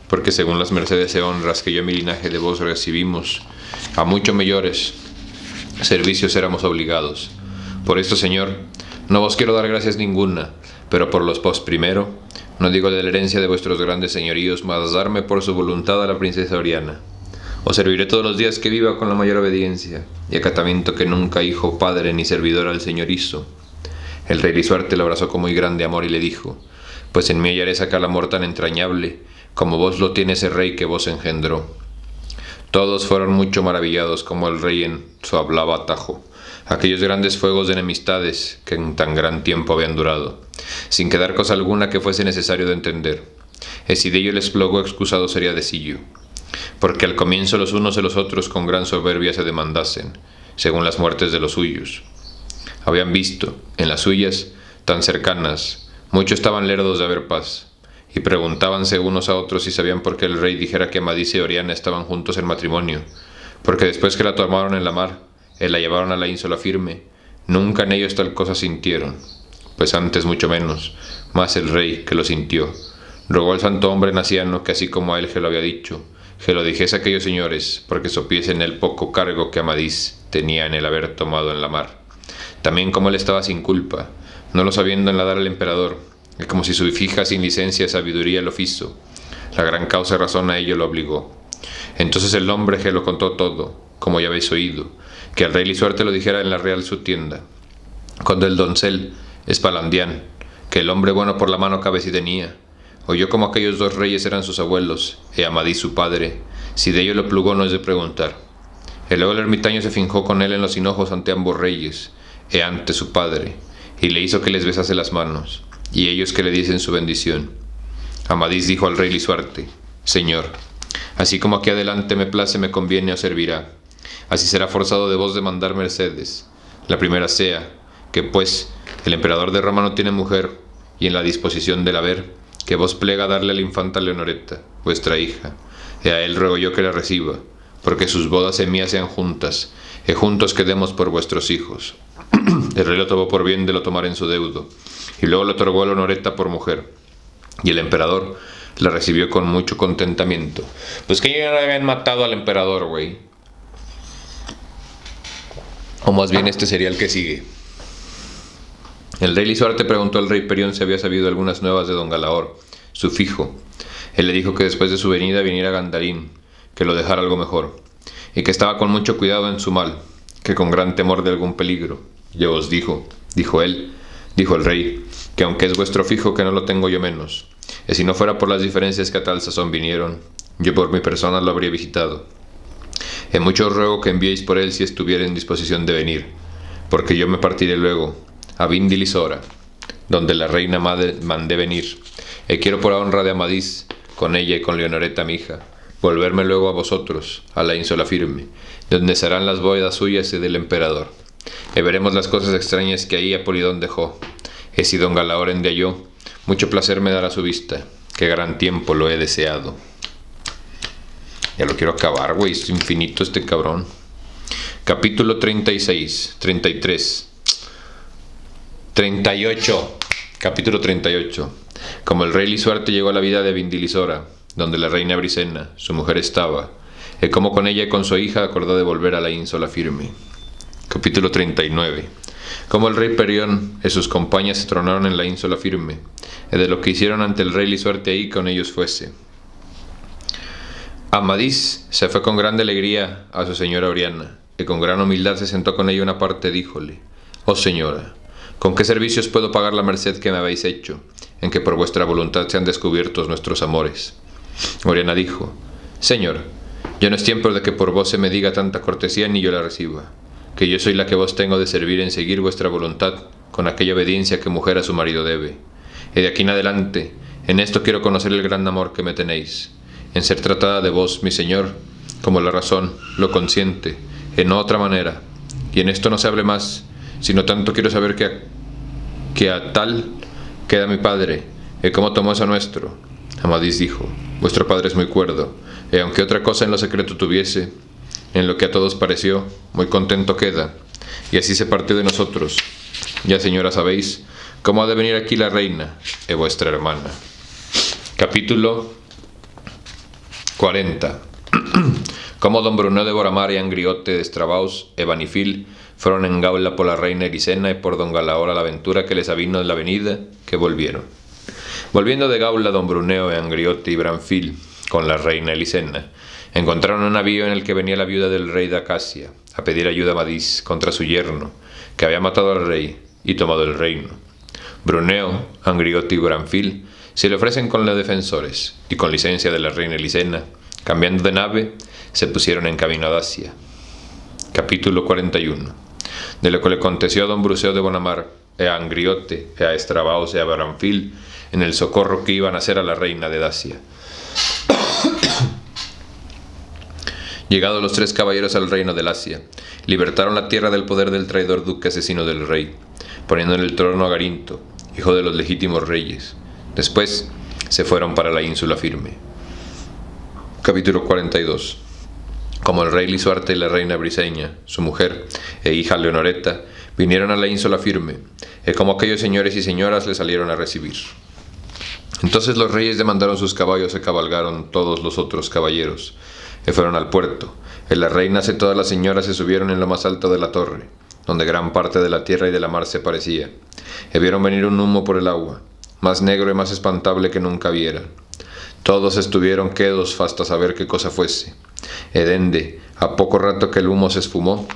porque según las mercedes y honras que yo en mi linaje de vos recibimos, a mucho mayores servicios éramos obligados. Por esto, Señor, no vos quiero dar gracias ninguna, pero por los pos primero, no digo de la herencia de vuestros grandes señoríos, mas darme por su voluntad a la princesa Oriana. Os serviré todos los días que viva con la mayor obediencia y acatamiento que nunca hijo, padre ni servidor al Señor hizo. El rey Lisuarte lo abrazó con muy grande amor y le dijo: Pues en mí hallaré sacar amor tan entrañable como vos lo tiene ese rey que vos engendró. Todos fueron mucho maravillados como el rey en su hablaba atajo aquellos grandes fuegos de enemistades que en tan gran tiempo habían durado, sin quedar cosa alguna que fuese necesario de entender. Y si de ello les plogó excusado sería decillo, porque al comienzo los unos de los otros con gran soberbia se demandasen, según las muertes de los suyos. Habían visto, en las suyas, tan cercanas, muchos estaban lerdos de haber paz, y preguntábanse unos a otros si sabían por qué el rey dijera que Amadís y Oriana estaban juntos en matrimonio, porque después que la tomaron en la mar, y la llevaron a la ínsula firme, nunca en ellos tal cosa sintieron, pues antes mucho menos, más el rey que lo sintió, rogó al santo hombre naciano que así como a él se lo había dicho, que lo dijese a aquellos señores, porque supiesen el poco cargo que Amadís tenía en el haber tomado en la mar. También como él estaba sin culpa, no lo sabiendo enladar al emperador, y como si su fija sin licencia y sabiduría lo fizo, la gran causa y razón a ello lo obligó. Entonces el hombre que lo contó todo, como ya habéis oído, que al rey Lisuarte lo dijera en la real su tienda, cuando el doncel Espalandián, que el hombre bueno por la mano cabe si tenía, oyó como aquellos dos reyes eran sus abuelos, y Amadís su padre, si de ello lo plugó no es de preguntar. Y luego el ermitaño se finjó con él en los hinojos ante ambos reyes, y ante su padre, y le hizo que les besase las manos, y ellos que le diesen su bendición. Amadís dijo al rey Lisuarte: Señor, así como aquí adelante me place me conviene os servirá, así será forzado de vos demandar mercedes. La primera sea, que pues el emperador de Roma no tiene mujer, y en la disposición del haber, que vos plega darle a la infanta Leonoreta, vuestra hija, y a él ruego yo que la reciba, porque sus bodas y mías sean juntas, y juntos quedemos por vuestros hijos. El rey lo tomó por bien de lo tomar en su deudo, y luego le otorgó a Leonoreta por mujer, y el emperador la recibió con mucho contentamiento. Pues que ya habían matado al emperador, güey. O más bien este sería el que sigue. El rey Lisuarte preguntó al rey Perión si había sabido algunas nuevas de don Galaor, su fijo. Él le dijo que después de su venida viniera Gandarín, que lo dejara algo mejor, y que estaba con mucho cuidado en su mal, que con gran temor de algún peligro. Yo os dijo el rey, que aunque es vuestro fijo que no lo tengo yo menos, y si no fuera por las diferencias que a tal sazón vinieron, yo por mi persona lo habría visitado. En mucho os ruego que enviéis por él si estuviera en disposición de venir, porque yo me partiré luego a Vindilisora, donde la reina madre mandé venir, y quiero por la honra de Amadís, con ella y con Leonoreta mi hija, volverme luego a vosotros, a la ínsula firme, donde serán las bodas suyas y del emperador, y veremos las cosas extrañas que ahí Apolidón dejó, y si don Galaoren de halló, mucho placer me dará su vista, que gran tiempo lo he deseado. Ya lo quiero acabar, güey, es infinito este cabrón. Capítulo 36, 33, 38. Capítulo 38. Como el rey Lisuarte llegó a la vida de Vindilisora, donde la reina Brisena, su mujer, estaba, y como con ella y con su hija acordó de volver a la ínsula firme. Capítulo 39. Como el rey Perión y sus compañías se tronaron en la ínsula firme, y de lo que hicieron ante el rey Lisuarte ahí con ellos fuese. Amadís se fue con grande alegría a su señora Oriana, y con gran humildad se sentó con ella una parte, díjole: «Oh señora, ¿con qué servicios puedo pagar la merced que me habéis hecho, en que por vuestra voluntad sean descubiertos nuestros amores?» Oriana dijo: «Señor, ya no es tiempo de que por vos se me diga tanta cortesía ni yo la reciba, que yo soy la que vos tengo de servir en seguir vuestra voluntad con aquella obediencia que mujer a su marido debe, y de aquí en adelante, en esto quiero conocer el gran amor que me tenéis, en ser tratada de vos, mi señor, como la razón lo consiente, en no otra manera, y en esto no se hable más, sino tanto quiero saber que a tal queda mi padre, y cómo tomó eso nuestro». Amadís dijo: «Vuestro padre es muy cuerdo, y aunque otra cosa en lo secreto tuviese, en lo que a todos pareció, muy contento queda, y así se partió de nosotros. Ya, señora, sabéis cómo ha de venir aquí la reina, y vuestra hermana». Capítulo 40. Como don Bruno de Boramar y Angriote de Estrabaos e Vanifil fueron en gaula por la reina Elisena y por don Galaor a la aventura que les avino en la venida, que volvieron. Volviendo de gaula don Bruneo e Angriote y Branfil con la reina Elisena, encontraron un navío en el que venía la viuda del rey de Acacia a pedir ayuda a Amadís contra su yerno, que había matado al rey y tomado el reino. Bruneo, Angriote y Branfil se le ofrecen con los defensores, y con licencia de la reina Elisena, cambiando de nave, se pusieron en camino a Dacia. Capítulo 41. De lo que le aconteció a don Bruceo de Bonamar, e a Angriote, e a Estrabaos, e a Branfil, en el socorro que iban a hacer a la reina de Dacia. Llegados los tres caballeros al reino de Dacia, libertaron la tierra del poder del traidor duque asesino del rey, poniendo en el trono a Garinto, hijo de los legítimos reyes. Después se fueron para la ínsula firme. Capítulo 42. Como el rey Lisuarte y la reina Briseña, su mujer, e hija Leonoreta, vinieron a la ínsula firme, y como aquellos señores y señoras le salieron a recibir. Entonces los reyes demandaron sus caballos y cabalgaron todos los otros caballeros, y fueron al puerto, y las reinas y todas las señoras se subieron en lo más alto de la torre, donde gran parte de la tierra y de la mar se parecía, y vieron venir un humo por el agua, más negro y más espantable que nunca vieran. Todos estuvieron quedos hasta saber qué cosa fuese. Edende, a poco rato que el humo se esfumó,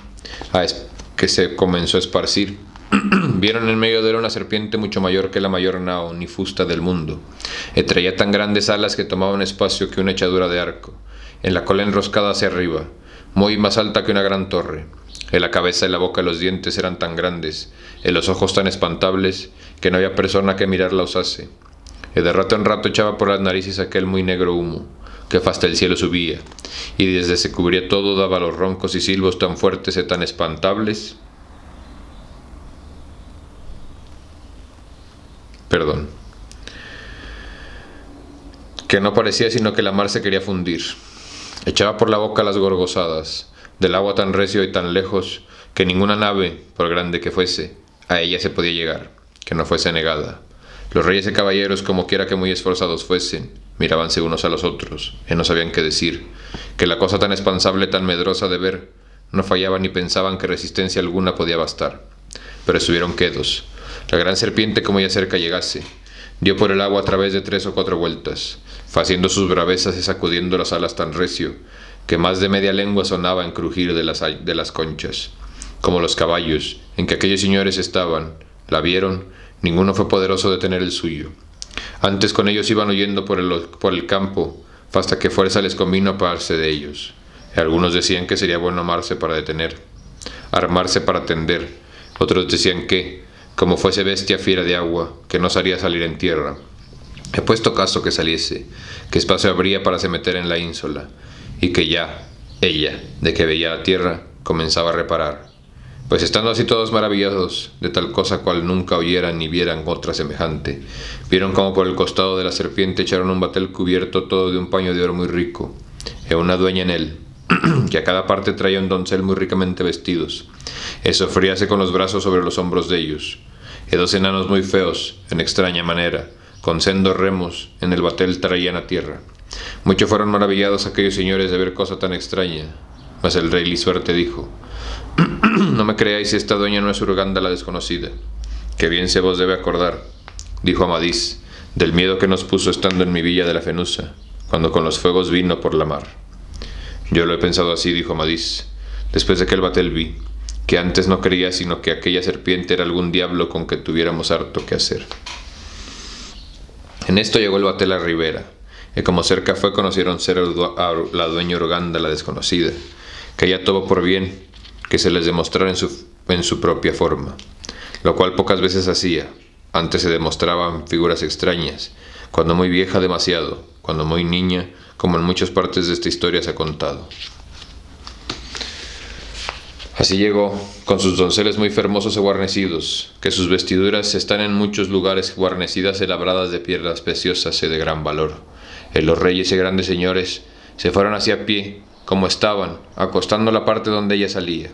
que se comenzó a esparcir, vieron en medio de él una serpiente mucho mayor que la mayor nao ni fusta del mundo, y traía tan grandes alas que tomaban espacio que una echadura de arco, en la cola enroscada hacia arriba, muy más alta que una gran torre. En la cabeza y la boca y los dientes eran tan grandes, y los ojos tan espantables, que no había persona que mirarla osase. Y de rato en rato echaba por las narices aquel muy negro humo, que hasta el cielo subía, y desde se cubría todo daba los roncos y silbos tan fuertes y tan espantables. Que no parecía sino que la mar se quería fundir. Echaba por la boca las gorgosadas, del agua tan recio y tan lejos, que ninguna nave, por grande que fuese, a ella se podía llegar, que no fuese negada. Los reyes y caballeros, como quiera que muy esforzados fuesen, mirábanse unos a los otros, y no sabían qué decir, que la cosa tan espansable, tan medrosa de ver, no fallaban ni pensaban que resistencia alguna podía bastar. Pero estuvieron quedos. La gran serpiente, como ya cerca llegase, dio por el agua a través de 3 o 4 vueltas, faciendo sus bravezas y sacudiendo las alas tan recio, que más de media lengua sonaba en crujir de las conchas. Como los caballos, en que aquellos señores estaban, la vieron, ninguno fue poderoso de tener el suyo. Antes con ellos iban huyendo por el campo, hasta que fuerza les convino apararse de ellos. Y algunos decían que sería bueno armarse para atender. Otros decían que, como fuese bestia fiera de agua, que no haría salir en tierra. He puesto caso que saliese, que espacio habría para se meter en la ínsula, y que ya, ella, de que veía la tierra, comenzaba a reparar. Pues estando así todos maravillados de tal cosa cual nunca oyeran ni vieran otra semejante, vieron como por el costado de la serpiente echaron un batel cubierto todo de un paño de oro muy rico, y una dueña en él, que a cada parte traía un doncel muy ricamente vestidos, y sofríase con los brazos sobre los hombros de ellos, y dos enanos muy feos, en extraña manera, con sendos remos, en el batel traían a tierra. Mucho fueron maravillados aquellos señores de ver cosa tan extraña, mas el rey Lisuarte dijo: no me creáis, esta dueña no es Urganda la desconocida, que bien se vos debe acordar, dijo Amadís, del miedo que nos puso estando en mi villa de la Fenusa, cuando con los fuegos vino por la mar. Yo lo he pensado así, dijo Amadís, después de que el batel vi, que antes no creía sino que aquella serpiente era algún diablo con que tuviéramos harto que hacer. En esto llegó el batel a ribera, y como cerca fue conocieron ser a la dueña Urganda la desconocida, que ella tuvo por bien que se les demostrara en su propia forma, lo cual pocas veces hacía. Antes se demostraban figuras extrañas, cuando muy vieja demasiado, cuando muy niña, como en muchas partes de esta historia se ha contado. Así llegó, con sus donceles muy hermosos y guarnecidos, que sus vestiduras están en muchos lugares guarnecidas y labradas de piedras preciosas y de gran valor. Y los reyes y grandes señores se fueron hacia pie, como estaban, acostando la parte donde ella salía.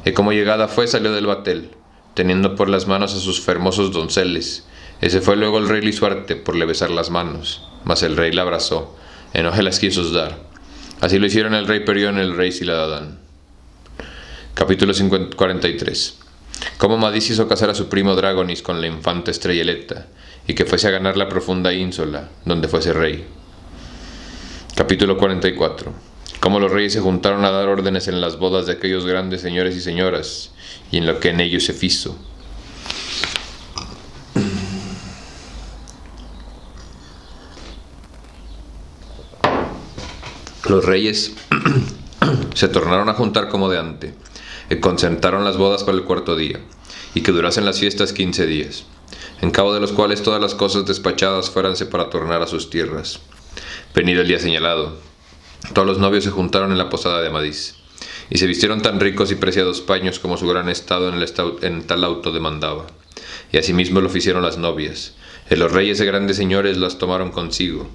Y como llegada fue, salió del batel, teniendo por las manos a sus hermosos donceles. Y se fue luego el rey Lisuarte por le besar las manos, mas el rey la abrazó, y no se las quiso dar. Así lo hicieron el rey Perión y el rey Siladadán. Capítulo 43. Cómo Amadís hizo casar a su primo Dragonis con la infanta Estrelleleta, y que fuese a ganar la profunda ínsula, donde fuese rey. Capítulo 44. Cómo los reyes se juntaron a dar órdenes en las bodas de aquellos grandes señores y señoras, y en lo que en ellos se fizo. Los reyes se tornaron a juntar como de ante, y concertaron las bodas para el cuarto día, y que durasen las fiestas 15 días, en cabo de los cuales todas las cosas despachadas fuéranse para tornar a sus tierras. Venido el día señalado, todos los novios se juntaron en la posada de Amadís, y se vistieron tan ricos y preciados paños como su gran estado en tal auto demandaba, y asimismo lo hicieron las novias, y los reyes y grandes señores las tomaron consigo,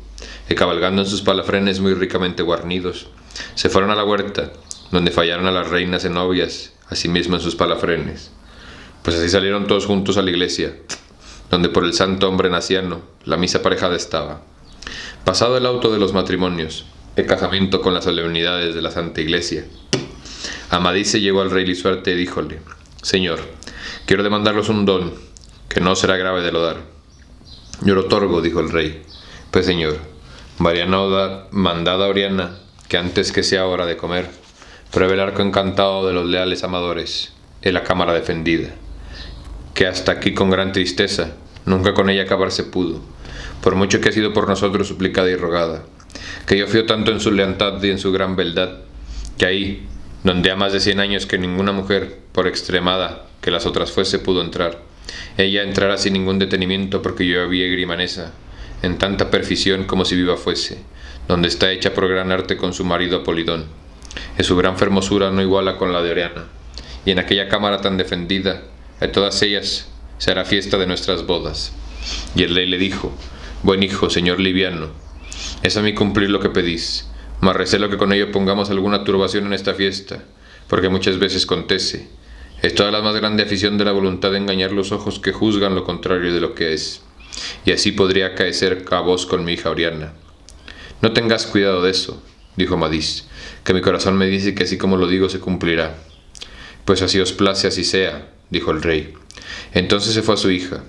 y cabalgando en sus palafrenes muy ricamente guarnidos, se fueron a la huerta, donde fallaron a las reinas y novias, asimismo en sus palafrenes. Pues así salieron todos juntos a la iglesia, donde por el santo hombre naciano la misa parejada estaba. Pasado el auto de los matrimonios, el casamiento con las solemnidades de la Santa Iglesia, Amadís se llegó al rey Lisuarte y díjole: Señor, quiero demandaros un don, que no será grave de lo dar. Yo lo otorgo, dijo el rey. Pues señor, mandad a Oriana, que antes que sea hora de comer, pruebe el arco encantado de los leales amadores, en la cámara defendida, que hasta aquí con gran tristeza, nunca con ella acabarse pudo, por mucho que ha sido por nosotros suplicada y rogada, que yo fío tanto en su lealtad y en su gran beldad, que ahí, donde ha más de 100 años que ninguna mujer, por extremada que las otras fuese, pudo entrar, ella entrará sin ningún detenimiento, porque yo vi Grimanesa, en tanta perfición como si viva fuese, donde está hecha por gran arte con su marido Polidón, y su gran fermosura no iguala con la de Oriana, y en aquella cámara tan defendida, de todas ellas será fiesta de nuestras bodas. Y el rey le dijo: Buen hijo, señor liviano, es a mí cumplir lo que pedís, mas recelo que con ello pongamos alguna turbación en esta fiesta, porque muchas veces acontece, es toda la más grande afición de la voluntad de engañar los ojos que juzgan lo contrario de lo que es, y así podría acaecer a vos con mi hija Oriana. No tengas cuidado de eso, dijo Amadís, que mi corazón me dice que así como lo digo se cumplirá. Pues así os place, así sea, dijo el rey. Entonces se fue a su hija,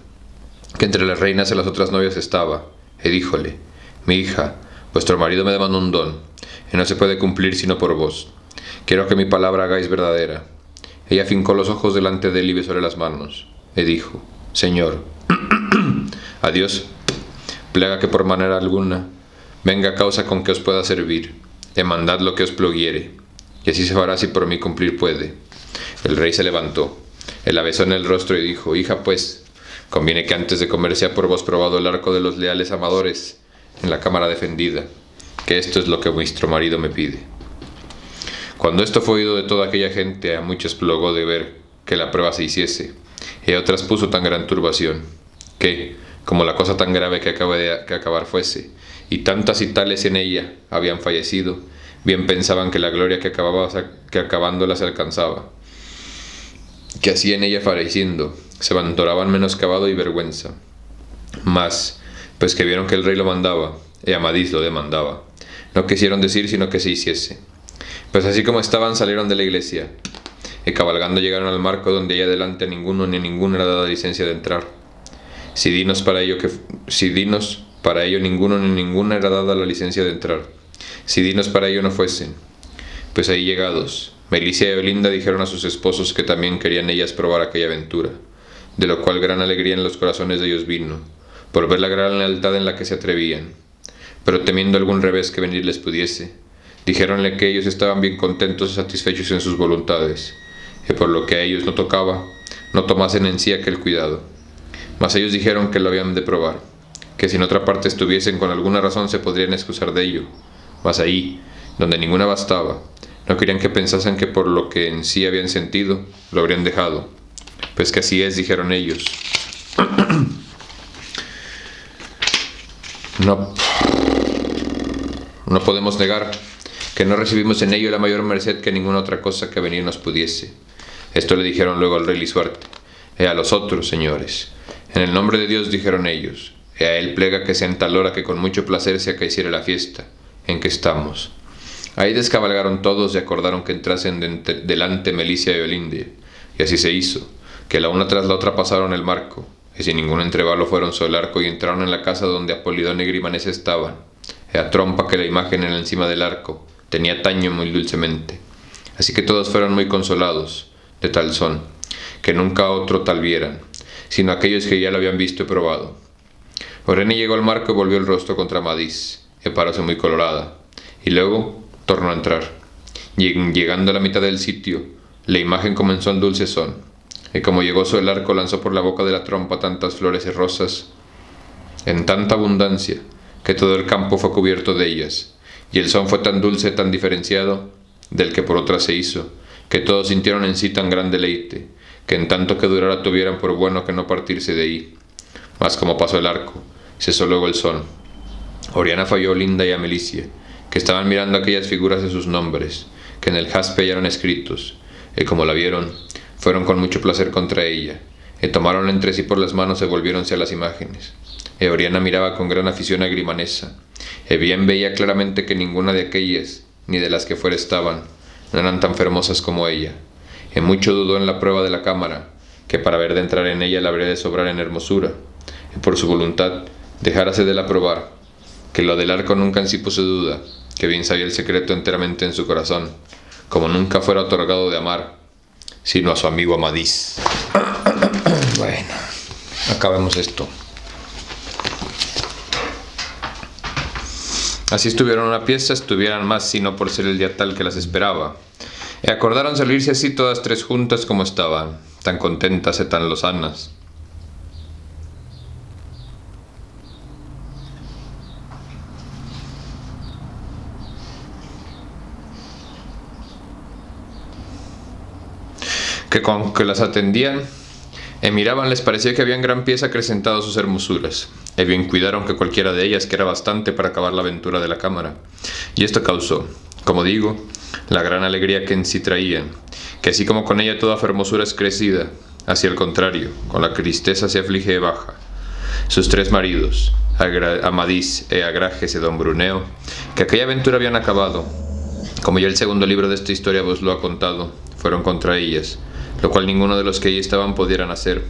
que entre las reinas y las otras novias estaba, y díjole: Mi hija, vuestro marido me demandó un don, y no se puede cumplir sino por vos. Quiero que mi palabra hagáis verdadera. Ella fincó los ojos delante de él y besóle las manos, y dijo: Señor, adiós, plega que por manera alguna venga causa con que os pueda servir, e mandad lo que os pluguiere, y así se fará si por mí cumplir puede. El rey se levantó, la besó en el rostro y dijo: hija, pues, conviene que antes de comer sea por vos probado el arco de los leales amadores en la cámara defendida, que esto es lo que vuestro marido me pide. Cuando esto fue oído de toda aquella gente, a muchos plogó de ver que la prueba se hiciese, y a otras puso tan gran turbación, que, como la cosa tan grave que acabar fuese, y tantas y tales en ella habían fallecido, bien pensaban que la gloria que acabándola se alcanzaba, que así en ella falleciendo se abandonaban menoscabado y vergüenza. Mas, pues que vieron que el rey lo mandaba, y Amadís lo demandaba, no quisieron decir sino que se hiciese. Pues así como estaban salieron de la iglesia, y cabalgando llegaron al marco donde allá adelante a ninguno ni a ninguna era dada licencia de entrar. Si dinos para ello ninguno ni ninguna era dada la licencia de entrar, si dinos para ello no fuesen. Pues ahí llegados, Melicia y Olinda dijeron a sus esposos que también querían ellas probar aquella aventura, de lo cual gran alegría en los corazones de ellos vino, por ver la gran lealtad en la que se atrevían. Pero temiendo algún revés que venir les pudiese, dijéronle que ellos estaban bien contentos y satisfechos en sus voluntades, y por lo que a ellos no tocaba, no tomasen en sí aquel cuidado. Mas ellos dijeron que lo habían de probar, que si en otra parte estuviesen con alguna razón se podrían excusar de ello, mas ahí, donde ninguna bastaba, no querían que pensasen que por lo que en sí habían sentido, lo habrían dejado. Pues que así es, dijeron ellos. No podemos negar que no recibimos en ello la mayor merced que ninguna otra cosa que venir nos pudiese. Esto le dijeron luego al rey Lisuarte, y a los otros señores. En el nombre de Dios, dijeron ellos, y a él plega que sea en tal hora que con mucho placer se acaeciere la fiesta en que estamos. Ahí descabalgaron todos y acordaron que entrasen delante Melicia y Olinda, y así se hizo, que la una tras la otra pasaron el marco, y sin ningún entrevalo fueron sobre el arco y entraron en la casa donde Apolidón y Grimanesa estaban, y a trompa que la imagen en encima del arco tenía taño muy dulcemente. Así que todos fueron muy consolados, de tal son, que nunca otro tal vieran, sino aquellos que ya lo habían visto y probado. Orene llegó al marco y volvió el rostro contra Amadís, y paróse muy colorada, y luego tornó a entrar. Llegando a la mitad del sitio, la imagen comenzó el dulce son, y como llegó sobre el arco lanzó por la boca de la trompa tantas flores y rosas, en tanta abundancia, que todo el campo fue cubierto de ellas, y el son fue tan dulce, tan diferenciado, del que por otras se hizo, que todos sintieron en sí tan gran deleite, que en tanto que durara tuvieran por bueno que no partirse de ahí. Mas como pasó el arco, cesó luego el son. Oriana falló a Olinda y a Melicia, que estaban mirando aquellas figuras de sus nombres, que en el jaspe hallaron escritos, y como la vieron, fueron con mucho placer contra ella, y tomaron entre sí por las manos y volviéronse a las imágenes. Y Oriana miraba con gran afición a Grimanesa, y bien veía claramente que ninguna de aquellas, ni de las que fuera estaban, no eran tan hermosas como ella, y mucho dudó en la prueba de la cámara, que para haber de entrar en ella la habría de sobrar en hermosura, y por su voluntad dejárase de la probar, que lo del arco nunca en sí puso duda, que bien sabía el secreto enteramente en su corazón, como nunca fuera otorgado de amar, sino a su amigo Amadís. Bueno, acabemos esto. Así estuvieron una pieza, estuvieran más, sino por ser el día tal que las esperaba. Y acordaron salirse así todas tres juntas como estaban, tan contentas y tan lozanas. Que con que las atendían miraban les parecía que habían gran pieza acrecentado sus hermosuras, y bien cuidaron que cualquiera de ellas que era bastante para acabar la aventura de la cámara, y esto causó, como digo, la gran alegría que en sí traían, que así como con ella toda hermosura es crecida, así al contrario, con la tristeza se aflige y baja. Sus tres maridos, Amadís, Agrajes y don Bruneo, que aquella aventura habían acabado, como ya el segundo libro de esta historia vos lo ha contado, fueron contra ellas, lo cual ninguno de los que allí estaban pudieran hacer.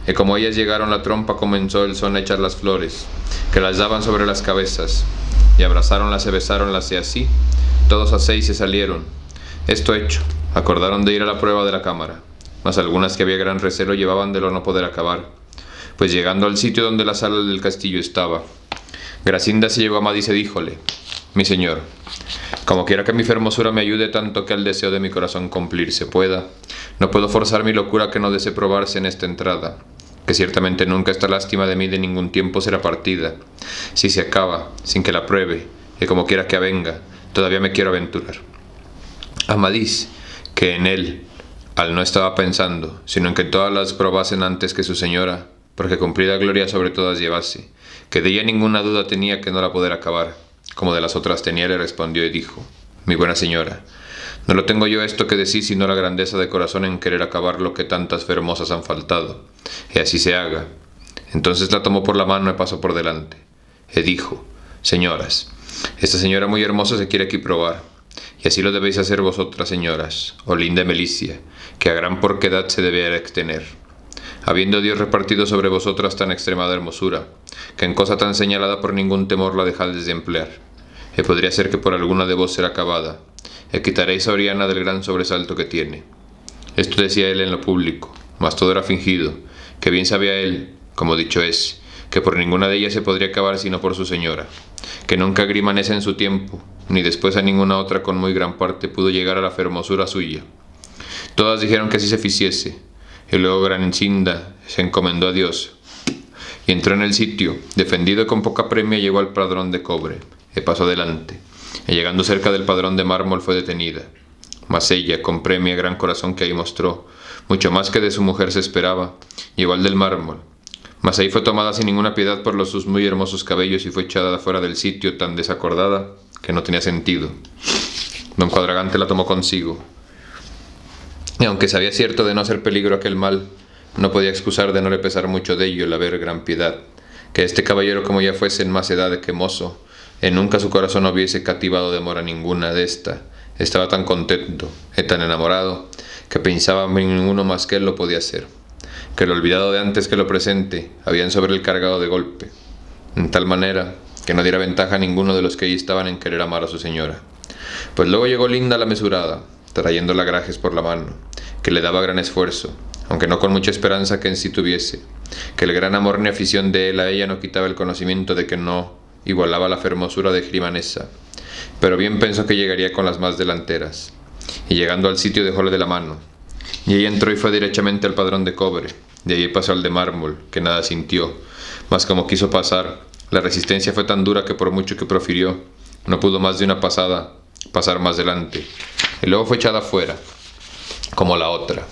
Y como ellas llegaron, la trompa comenzó el son a echar las flores, que las daban sobre las cabezas, y abrazáronlas y besáronlas, y así, todos a seis se salieron. Esto hecho, acordaron de ir a la prueba de la cámara, mas algunas que había gran recelo llevaban de lo no poder acabar, pues llegando al sitio donde la sala del castillo estaba, Grasinda se llegó a Amadís y díjole: mi señor, como quiera que mi fermosura me ayude tanto que el deseo de mi corazón cumplirse pueda, no puedo forzar mi locura que no desee probarse en esta entrada, que ciertamente nunca esta lástima de mí de ningún tiempo será partida, si se acaba sin que la pruebe, y como quiera que avenga, todavía me quiero aventurar. Amadís, que en él al no estaba pensando, sino en que todas las probasen antes que su señora, porque cumplida gloria sobre todas llevase, que de ella ninguna duda tenía que no la poder acabar, como de las otras tenía, le respondió y dijo: mi buena señora, no lo tengo yo esto que decir sino la grandeza de corazón en querer acabar lo que tantas fermosas han faltado, y así se haga. Entonces la tomó por la mano y pasó por delante, y dijo: señoras, esta señora muy hermosa se quiere aquí probar, y así lo debéis hacer vosotras, señoras, Olinda y Melicia, que a gran porquedad se debiera extener, habiendo Dios repartido sobre vosotras tan extremada hermosura, que en cosa tan señalada por ningún temor la dejades de emplear, y podría ser que por alguna de vos será acabada, y quitaréis a Oriana del gran sobresalto que tiene. Esto decía él en lo público, mas todo era fingido, que bien sabía él, como dicho es, que por ninguna de ellas se podría acabar sino por su señora, que nunca Grimanesa en su tiempo, ni después a ninguna otra con muy gran parte pudo llegar a la fermosura suya. Todas dijeron que así se ficiese, y luego Grasinda se encomendó a Dios, y entró en el sitio, defendido con poca premia llegó al padrón de cobre, y pasó adelante, y llegando cerca del padrón de mármol fue detenida. Mas ella, con premia gran corazón que ahí mostró, mucho más que de su mujer se esperaba, llegó al del mármol, mas ahí fue tomada sin ninguna piedad por los sus muy hermosos cabellos y fue echada fuera del sitio tan desacordada que no tenía sentido. Don Cuadragante la tomó consigo, y aunque sabía cierto de no hacer peligro aquel mal, no podía excusar de no le pesar mucho de ello el haber gran piedad, que este caballero, como ya fuese en más edad que mozo, en nunca su corazón hubiese cativado de mora ninguna de esta, estaba tan contento y tan enamorado, que pensaba en ninguno más que él lo podía hacer, que lo olvidado de antes que lo presente, habían sobre él cargado de golpe, en tal manera que no diera ventaja a ninguno de los que allí estaban en querer amar a su señora. Pues luego llegó Linda la mesurada, trayendo lagrajes por la mano, que le daba gran esfuerzo, aunque no con mucha esperanza que en sí tuviese, que el gran amor ni afición de él a ella no quitaba el conocimiento de que no igualaba la fermosura de Grimanesa, pero bien pensó que llegaría con las más delanteras, y llegando al sitio dejóle de la mano, y ella entró y fue derechamente al padrón de cobre, de allí pasó al de mármol, que nada sintió, mas como quiso pasar, la resistencia fue tan dura que por mucho que profirió, no pudo más de una pasada pasar más delante, y luego fue echada fuera, como la otra.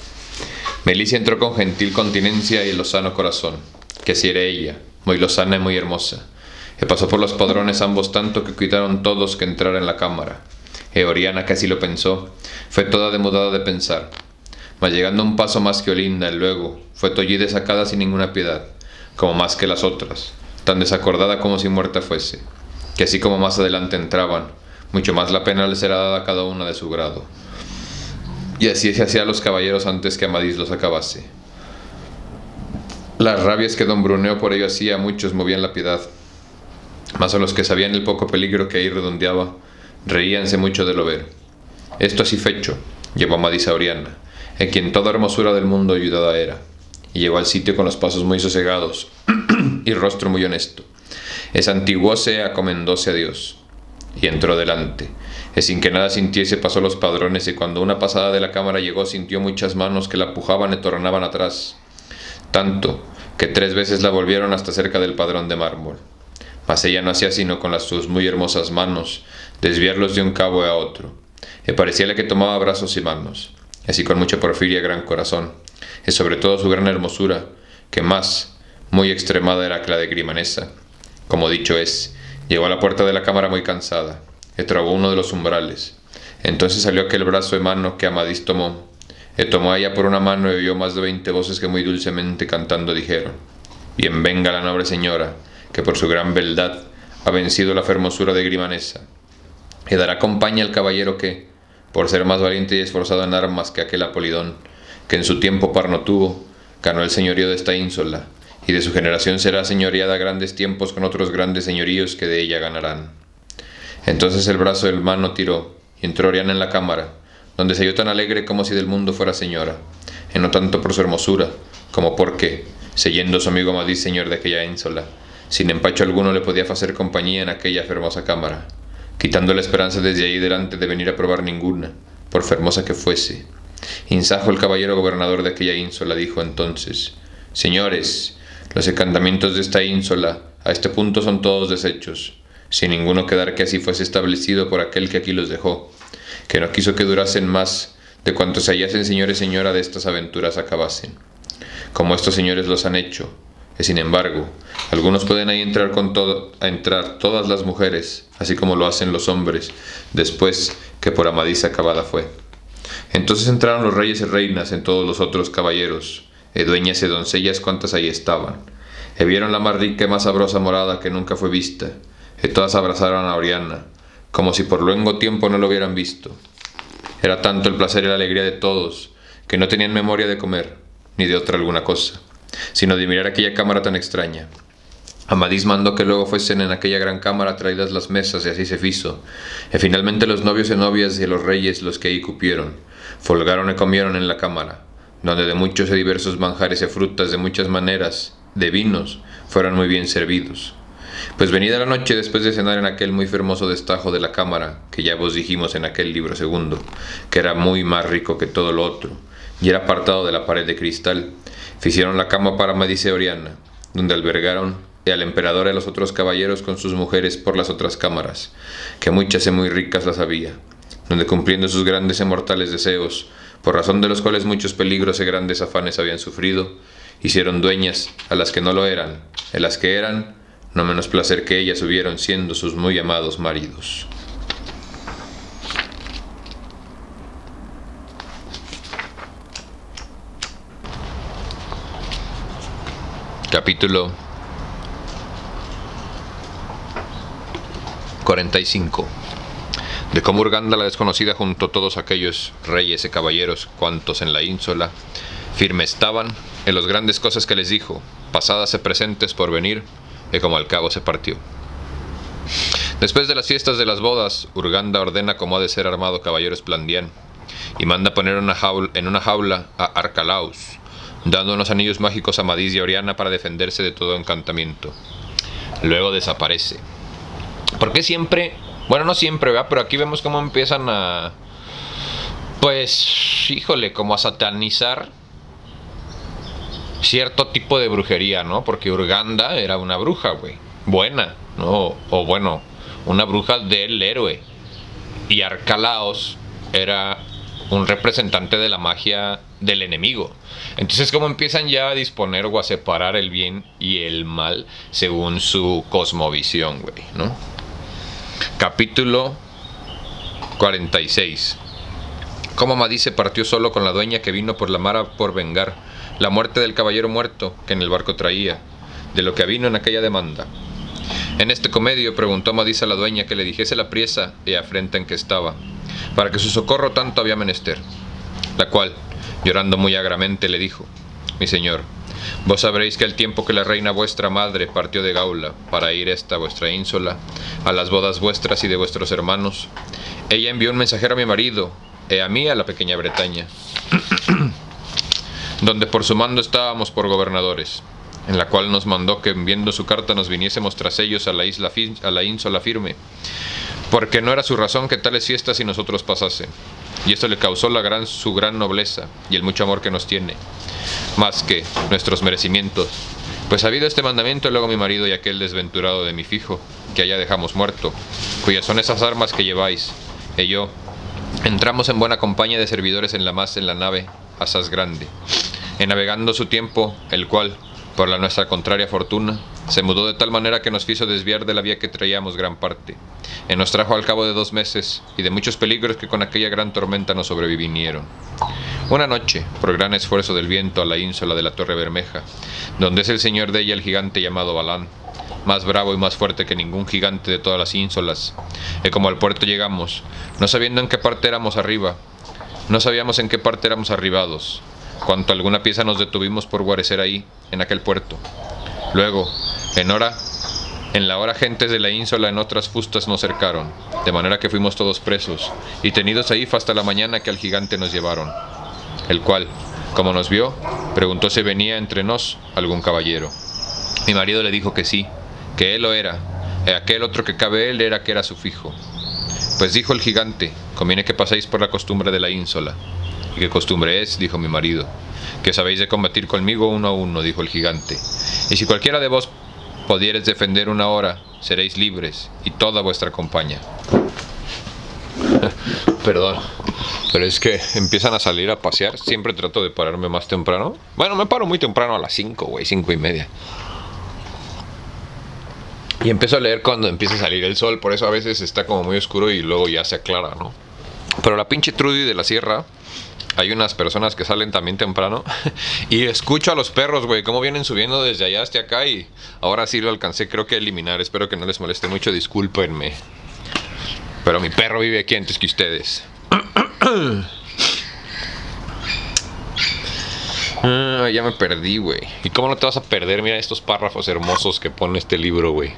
Melicia entró con gentil continencia y lozano corazón, que así era ella, muy lozana y muy hermosa, y pasó por los padrones ambos tanto que quitaron todos que entrara en la cámara, y Oriana, que así lo pensó, fue toda demudada de pensar, mas llegando un paso más que Olinda, y luego fue tollida y sacada sin ninguna piedad, como más que las otras, tan desacordada como si muerta fuese, que así como más adelante entraban, mucho más la pena les será dada a cada una de su grado. Y así se hacía a los caballeros antes que Amadís los acabase. Las rabias que don Bruneo por ello hacía a muchos movían la piedad, mas a los que sabían el poco peligro que ahí redondeaba, reíanse mucho de lo ver. Esto así fecho, llevó Amadís a Oriana, en quien toda hermosura del mundo ayudada era, y llegó al sitio con los pasos muy sosegados y rostro muy honesto. Santiguóse, acomendóse a Dios, y entró delante, y sin que nada sintiese pasó los padrones, y cuando una pasada de la cámara llegó sintió muchas manos que la pujaban y tornaban atrás, tanto que 3 veces la volvieron hasta cerca del padrón de mármol. Mas ella no hacía sino con las sus muy hermosas manos desviarlos de un cabo a otro, y parecíale que tomaba brazos y manos, así con mucha porfiria y gran corazón, y sobre todo su gran hermosura, que más muy extremada era que la de Grimanesa. Como dicho es, llegó a la puerta de la cámara muy cansada, y trabó uno de los umbrales. Entonces salió aquel brazo de mano que Amadís tomó, y tomó a ella por una mano y oyó más de 20 voces que muy dulcemente cantando dijeron: bien venga la noble señora, que por su gran beldad ha vencido la fermosura de Grimanesa, y dará compañía al caballero que, por ser más valiente y esforzado en armas que aquel Apolidón, que en su tiempo par no tuvo, ganó el señorío de esta ínsula, y de su generación será señoreada grandes tiempos con otros grandes señoríos que de ella ganarán. Entonces el brazo del mano tiró, y entró Oriana en la cámara, donde se halló tan alegre como si del mundo fuera señora, y no tanto por su hermosura, como porque, seyendo su amigo Amadís señor de aquella ínsula, sin empacho alguno le podía hacer compañía en aquella fermosa cámara, quitando la esperanza desde ahí delante de venir a probar ninguna, por fermosa que fuese. Insajo, el caballero gobernador de aquella ínsula, dijo entonces: «Señores, los encantamientos de esta ínsula a este punto son todos deshechos, sin ninguno quedar que así fuese establecido por aquel que aquí los dejó, que no quiso que durasen más de cuantos se hallasen señor y señora de estas aventuras acabasen, como estos señores los han hecho, que sin embargo, algunos pueden ahí entrar entrar todas las mujeres, así como lo hacen los hombres, después que por Amadís acabada fue». Entonces entraron los reyes y reinas en todos los otros caballeros, dueñas y doncellas cuantas ahí estaban, vieron la más rica y más sabrosa morada que nunca fue vista, todas abrazaron a Oriana, como si por luengo tiempo no lo hubieran visto. Era tanto el placer y la alegría de todos, que no tenían memoria de comer, ni de otra alguna cosa, sino de mirar aquella cámara tan extraña. Amadís mandó que luego fuesen en aquella gran cámara traídas las mesas, y así se fizo. Y finalmente los novios y novias y los reyes, los que ahí cupieron, folgaron y comieron en la cámara, donde de muchos y diversos manjares y frutas de muchas maneras, de vinos, fueron muy bien servidos. Pues venida la noche, después de cenar en aquel muy hermoso destajo de la cámara, que ya vos dijimos en aquel libro segundo, que era muy más rico que todo lo otro, y era apartado de la pared de cristal, hicieron la cama para Amadís y Oriana, donde albergaron al emperador y a los otros caballeros con sus mujeres por las otras cámaras, que muchas y muy ricas las había, donde cumpliendo sus grandes y mortales deseos, por razón de los cuales muchos peligros y grandes afanes habían sufrido, hicieron dueñas a las que no lo eran, y las que eran, no menos placer que ellas hubieron siendo sus muy amados maridos. Capítulo 45. De cómo Urganda la desconocida juntó todos aquellos reyes y caballeros cuantos en la ínsula firme estaban en las grandes cosas que les dijo, pasadas y presentes por venir, y como al cabo se partió. Después de las fiestas de las bodas, Urganda ordena como ha de ser armado caballero Esplandián, y manda poner en una jaula a Arcalaus, dando unos anillos mágicos a Amadís y a Oriana para defenderse de todo encantamiento. Luego desaparece. ¿Por qué siempre? Bueno, no siempre, ¿verdad? Pero aquí vemos cómo empiezan a... Pues, híjole, como a satanizar cierto tipo de brujería, ¿no? Porque Urganda era una bruja, güey. Buena, ¿no? O bueno, una bruja del héroe. Y Arcalaos era un representante de la magia del enemigo. Entonces, como empiezan ya a disponer o a separar el bien y el mal según su cosmovisión, güey, ¿no? Capítulo 46. Cómo Amadís se partió solo con la dueña que vino por la mar por vengar la muerte del caballero muerto que en el barco traía, de lo que avino en aquella demanda. En este comedio preguntó Amadís a la dueña que le dijese la priesa y afrenta en que estaba, para que su socorro tanto había menester, la cual, llorando muy agramente, le dijo: «Mi señor, vos sabréis que al tiempo que la reina vuestra madre partió de Gaula para ir esta vuestra ínsula, a las bodas vuestras y de vuestros hermanos, ella envió un mensajero a mi marido, y a mí a la pequeña Bretaña, donde por su mando estábamos por gobernadores, en la cual nos mandó que enviando su carta nos viniésemos tras ellos a la ínsula firme, porque no era su razón que tales fiestas y nosotros pasasen, y esto le causó su gran nobleza y el mucho amor que nos tiene, más que nuestros merecimientos, pues habido este mandamiento, luego mi marido y aquel desventurado de mi fijo, que allá dejamos muerto, cuyas son esas armas que lleváis, y yo, entramos en buena compañía de servidores en la nave asaz grande, en navegando su tiempo, el cual, por la nuestra contraria fortuna, se mudó de tal manera que nos hizo desviar de la vía que traíamos gran parte, y nos trajo al cabo de 2 meses, y de muchos peligros que con aquella gran tormenta nos sobrevivinieron. Una noche, por gran esfuerzo del viento, a la ínsula de la Torre Bermeja, donde es el señor de ella el gigante llamado Balán, más bravo y más fuerte que ningún gigante de todas las ínsulas, y como al puerto llegamos, no sabiendo en qué parte éramos arriba, no sabíamos en qué parte éramos arribados, cuanto alguna pieza nos detuvimos por guarecer ahí, en aquel puerto. Luego, en la hora gentes de la ínsula en otras fustas nos cercaron, de manera que fuimos todos presos, y tenidos ahí hasta la mañana que al gigante nos llevaron, el cual, como nos vio, preguntó si venía entre nos algún caballero. Mi marido le dijo que sí, que él lo era, y aquel otro que cabe él era que era su fijo. Pues dijo el gigante: conviene que paséis por la costumbre de la ínsola. ¿Y qué costumbre es?, dijo mi marido. Que os habéis de combatir conmigo 1 a 1, dijo el gigante. Y si cualquiera de vos pudiereis defender 1 hora, seréis libres, y toda vuestra compañía. Perdón, pero es que empiezan a salir a pasear. Siempre trato de pararme más temprano. Bueno, me paro muy temprano, a las 5, güey, 5:30. Y empiezo a leer cuando empieza a salir el sol. Por eso a veces está como muy oscuro y luego ya se aclara, ¿no? Pero la pinche Trudy de la sierra, hay unas personas que salen también temprano. Y escucho a los perros, güey, cómo vienen subiendo desde allá hasta acá. Y ahora sí lo alcancé, creo que a eliminar. Espero que no les moleste mucho, discúlpenme. Pero mi perro vive aquí antes que ustedes. Ya me perdí, güey. ¿Y cómo no te vas a perder? Mira estos párrafos hermosos que pone este libro, güey.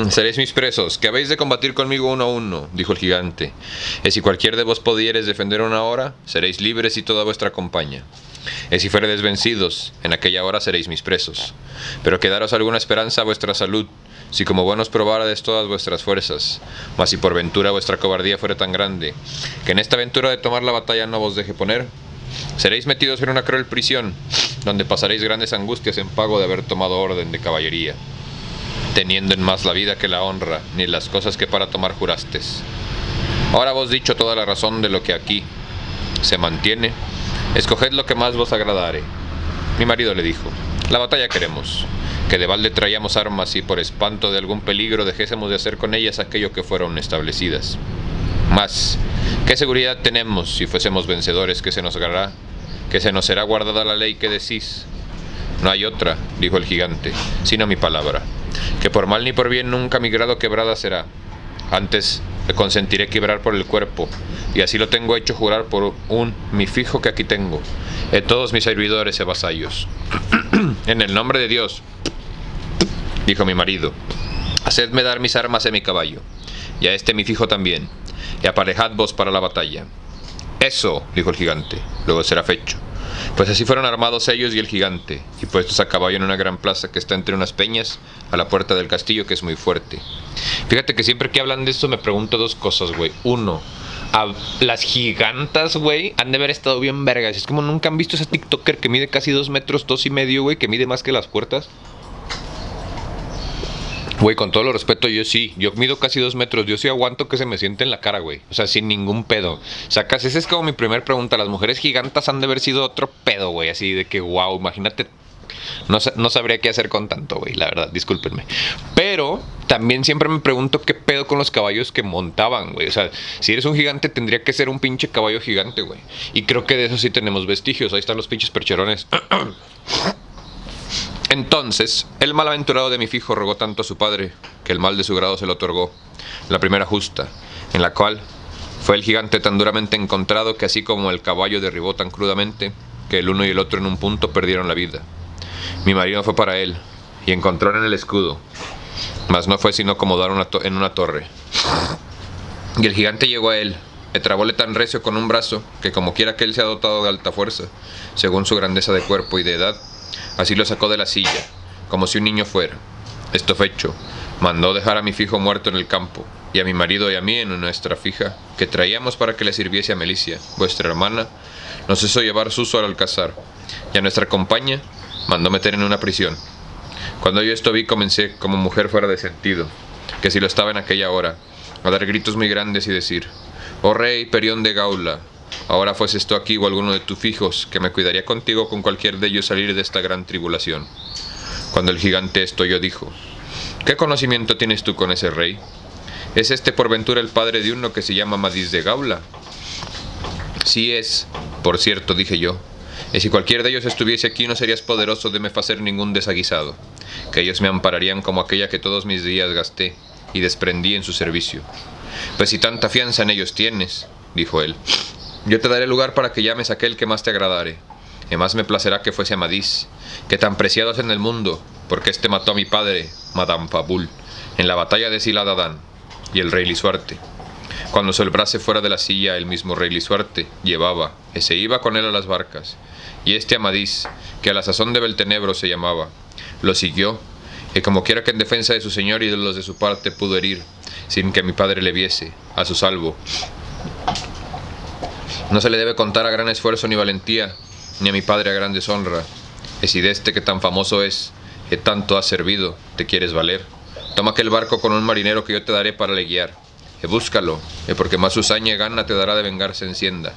Seréis mis presos, que habéis de combatir conmigo 1 a 1, dijo el gigante. Y si cualquier de vos pudiereis defender 1 hora, seréis libres y toda vuestra compañía. Y si fueredes vencidos, en aquella hora seréis mis presos. Pero quedaros alguna esperanza a vuestra salud, si como buenos probárades todas vuestras fuerzas. Mas si por ventura vuestra cobardía fuera tan grande, que en esta aventura de tomar la batalla no vos deje poner, seréis metidos en una cruel prisión, donde pasaréis grandes angustias en pago de haber tomado orden de caballería, teniendo en más la vida que la honra, ni las cosas que para tomar jurastes. Ahora vos dicho toda la razón de lo que aquí se mantiene, escoged lo que más vos agradare. Mi marido le dijo: la batalla queremos, que de balde traíamos armas y por espanto de algún peligro dejésemos de hacer con ellas aquello que fueron establecidas. Mas, ¿qué seguridad tenemos si fuésemos vencedores que se nos será guardada la ley que decís? No hay otra, dijo el gigante, sino mi palabra, que por mal ni por bien nunca mi grado quebrada será. Antes me consentiré quebrar por el cuerpo, y así lo tengo hecho jurar por mi fijo que aquí tengo, en todos mis servidores y vasallos. En el nombre de Dios, dijo mi marido, hacedme dar mis armas y mi caballo, y a este mi fijo también, y aparejad vos para la batalla. Eso, dijo el gigante, luego será fecho. Pues así fueron armados ellos y el gigante, y puestos a caballo en una gran plaza que está entre unas peñas, a la puerta del castillo, que es muy fuerte. Fíjate que siempre que hablan de esto me pregunto 2 cosas, güey. Uno, las gigantas, güey, han de haber estado bien vergas. Es como nunca han visto esa TikToker que mide casi 2 metros, 2,5, güey, que mide más que las puertas. Güey, con todo lo respeto, yo mido casi 2 metros, yo sí aguanto que se me siente en la cara, güey. O sea, sin ningún pedo. Sacas, esa es como mi primer pregunta. Las mujeres gigantas han de haber sido otro pedo, güey. Así de que, wow, imagínate. No sabría qué hacer con tanto, güey, la verdad, discúlpenme. Pero también siempre me pregunto qué pedo con los caballos que montaban, güey. O sea, si eres un gigante tendría que ser un pinche caballo gigante, güey. Y creo que de eso sí tenemos vestigios. Ahí están los pinches percherones. Entonces, el malaventurado de mi fijo rogó tanto a su padre, que el mal de su grado se lo otorgó, la primera justa, en la cual fue el gigante tan duramente encontrado que así como el caballo derribó tan crudamente, que el uno y el otro en un punto perdieron la vida. Mi marido fue para él, y encontró en el escudo, mas no fue sino como dar en una torre. Y el gigante llegó a él, le trabóle tan recio con un brazo, que como quiera que él sea dotado de alta fuerza, según su grandeza de cuerpo y de edad, así lo sacó de la silla, como si un niño fuera. Esto fecho, mandó dejar a mi fijo muerto en el campo, y a mi marido y a mí en nuestra fija, que traíamos para que le sirviese a Melicia, vuestra hermana, nos hizo llevar Suso al alcázar, y a nuestra compañía mandó meter en una prisión. Cuando yo esto vi, comencé, como mujer fuera de sentido, que si lo estaba en aquella hora, a dar gritos muy grandes y decir: oh rey Perión de Gaula, ahora fueses tú aquí o alguno de tus fijos, que me cuidaría contigo con cualquier de ellos salir de esta gran tribulación. Cuando el gigante esto oyó, dijo: ¿qué conocimiento tienes tú con ese rey? ¿Es este por ventura el padre de uno que se llama Amadís de Gaula? Sí es, por cierto, dije yo, y si cualquier de ellos estuviese aquí no serías poderoso de me facer ningún desaguisado, que ellos me ampararían como aquella que todos mis días gasté y desprendí en su servicio. Pues si tanta fianza en ellos tienes, dijo él, yo te daré lugar para que llames a aquel que más te agradare, y más me placerá que fuese Amadís, que tan preciado es en el mundo, porque éste mató a mi padre, Madame Fabul, en la batalla de Siladadán, y el rey Lisuarte. Cuando solbrase fuera de la silla, el mismo rey Lisuarte llevaba, y se iba con él a las barcas. Y este Amadís, que a la sazón de Beltenebro se llamaba, lo siguió, y como quiera que en defensa de su señor y de los de su parte pudo herir, sin que mi padre le viese, a su salvo. No se le debe contar a gran esfuerzo ni valentía, ni a mi padre a gran deshonra. Y si de este que tan famoso es, que tanto has servido, te quieres valer, toma aquel barco con un marinero que yo te daré para le guiar. Y búscalo, y porque más usaña y gana te dará de vengarse encienda.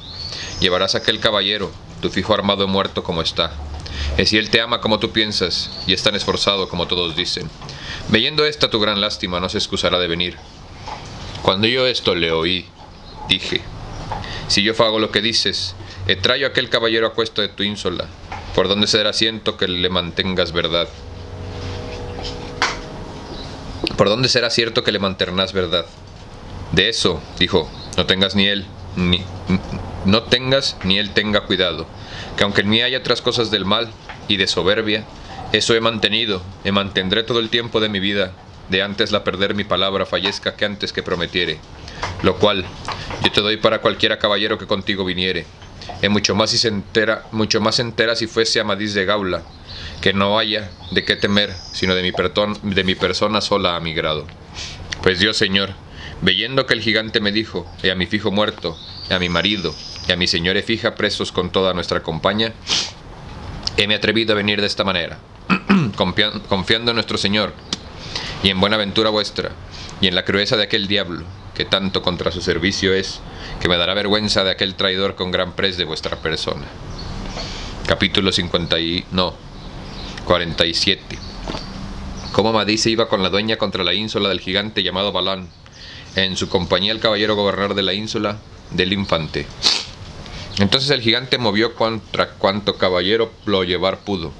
Llevarás a aquel caballero, tu fijo armado y muerto como está. Y si él te ama como tú piensas, y es tan esforzado como todos dicen, viendo esta tu gran lástima, no se excusará de venir. Cuando yo esto le oí, dije: si yo fago lo que dices, trayo a aquel caballero a cuesta de tu ínsola, por donde será asiento que le mantengas verdad. ¿Por dónde será cierto que le manternás verdad? De eso, dijo, no tengas ni él tenga cuidado, que aunque en mí haya otras cosas del mal y de soberbia, eso he mantenido, y mantendré todo el tiempo de mi vida, de antes la perder mi palabra fallezca que antes que prometiere, lo cual yo te doy para cualquiera caballero que contigo viniere, mucho más entera si fuese Amadís de Gaula, que no haya de qué temer, sino de mi persona sola a mi grado. Pues Dios, señor, veyendo que el gigante me dijo, a mi fijo muerto, a mi marido, y a mi señora fija presos con toda nuestra compañía, me atrevido a venir de esta manera, confiando en nuestro Señor, y en buena ventura vuestra, y en la crudeza de aquel diablo, que tanto contra su servicio es, que me dará vergüenza de aquel traidor con gran pres de vuestra persona. Capítulo 47. Cómo Amadís se iba con la dueña contra la ínsula del gigante llamado Balán, en su compañía el caballero gobernador de la ínsula del infante. Entonces el gigante movió contra cuanto caballero lo llevar pudo,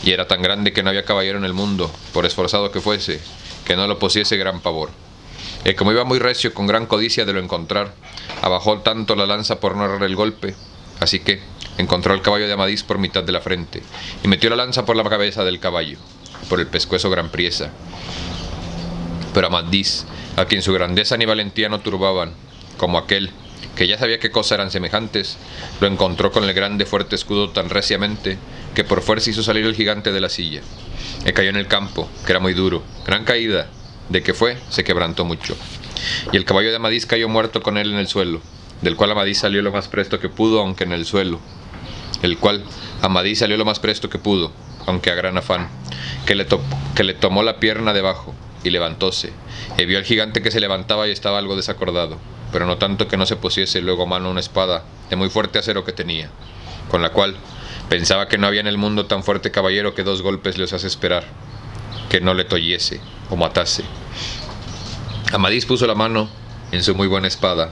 y era tan grande que no había caballero en el mundo, por esforzado que fuese, que no lo pusiese gran pavor. Como iba muy recio con gran codicia de lo encontrar, abajó tanto la lanza por no errar el golpe, así que encontró el caballo de Amadís por mitad de la frente, y metió la lanza por la cabeza del caballo, por el pescuezo gran priesa. Pero Amadís, a quien su grandeza ni valentía no turbaban, como aquel, que ya sabía qué cosas eran semejantes, lo encontró con el grande fuerte escudo tan reciamente, que por fuerza hizo salir el gigante de la silla. Cayó en el campo, que era muy duro, gran caída, de que fue, se quebrantó mucho. Y el caballo de Amadís cayó muerto con él en el suelo, del cual Amadís salió lo más presto que pudo, aunque en el suelo. Aunque a gran afán, que le tomó la pierna debajo, y levantóse, y vio al gigante que se levantaba y estaba algo desacordado, pero no tanto que no se pusiese luego mano a una espada de muy fuerte acero que tenía, con la cual pensaba que no había en el mundo tan fuerte caballero que 2 golpes le osase esperar, que no le tolliese o matase. Amadís puso la mano en su muy buena espada,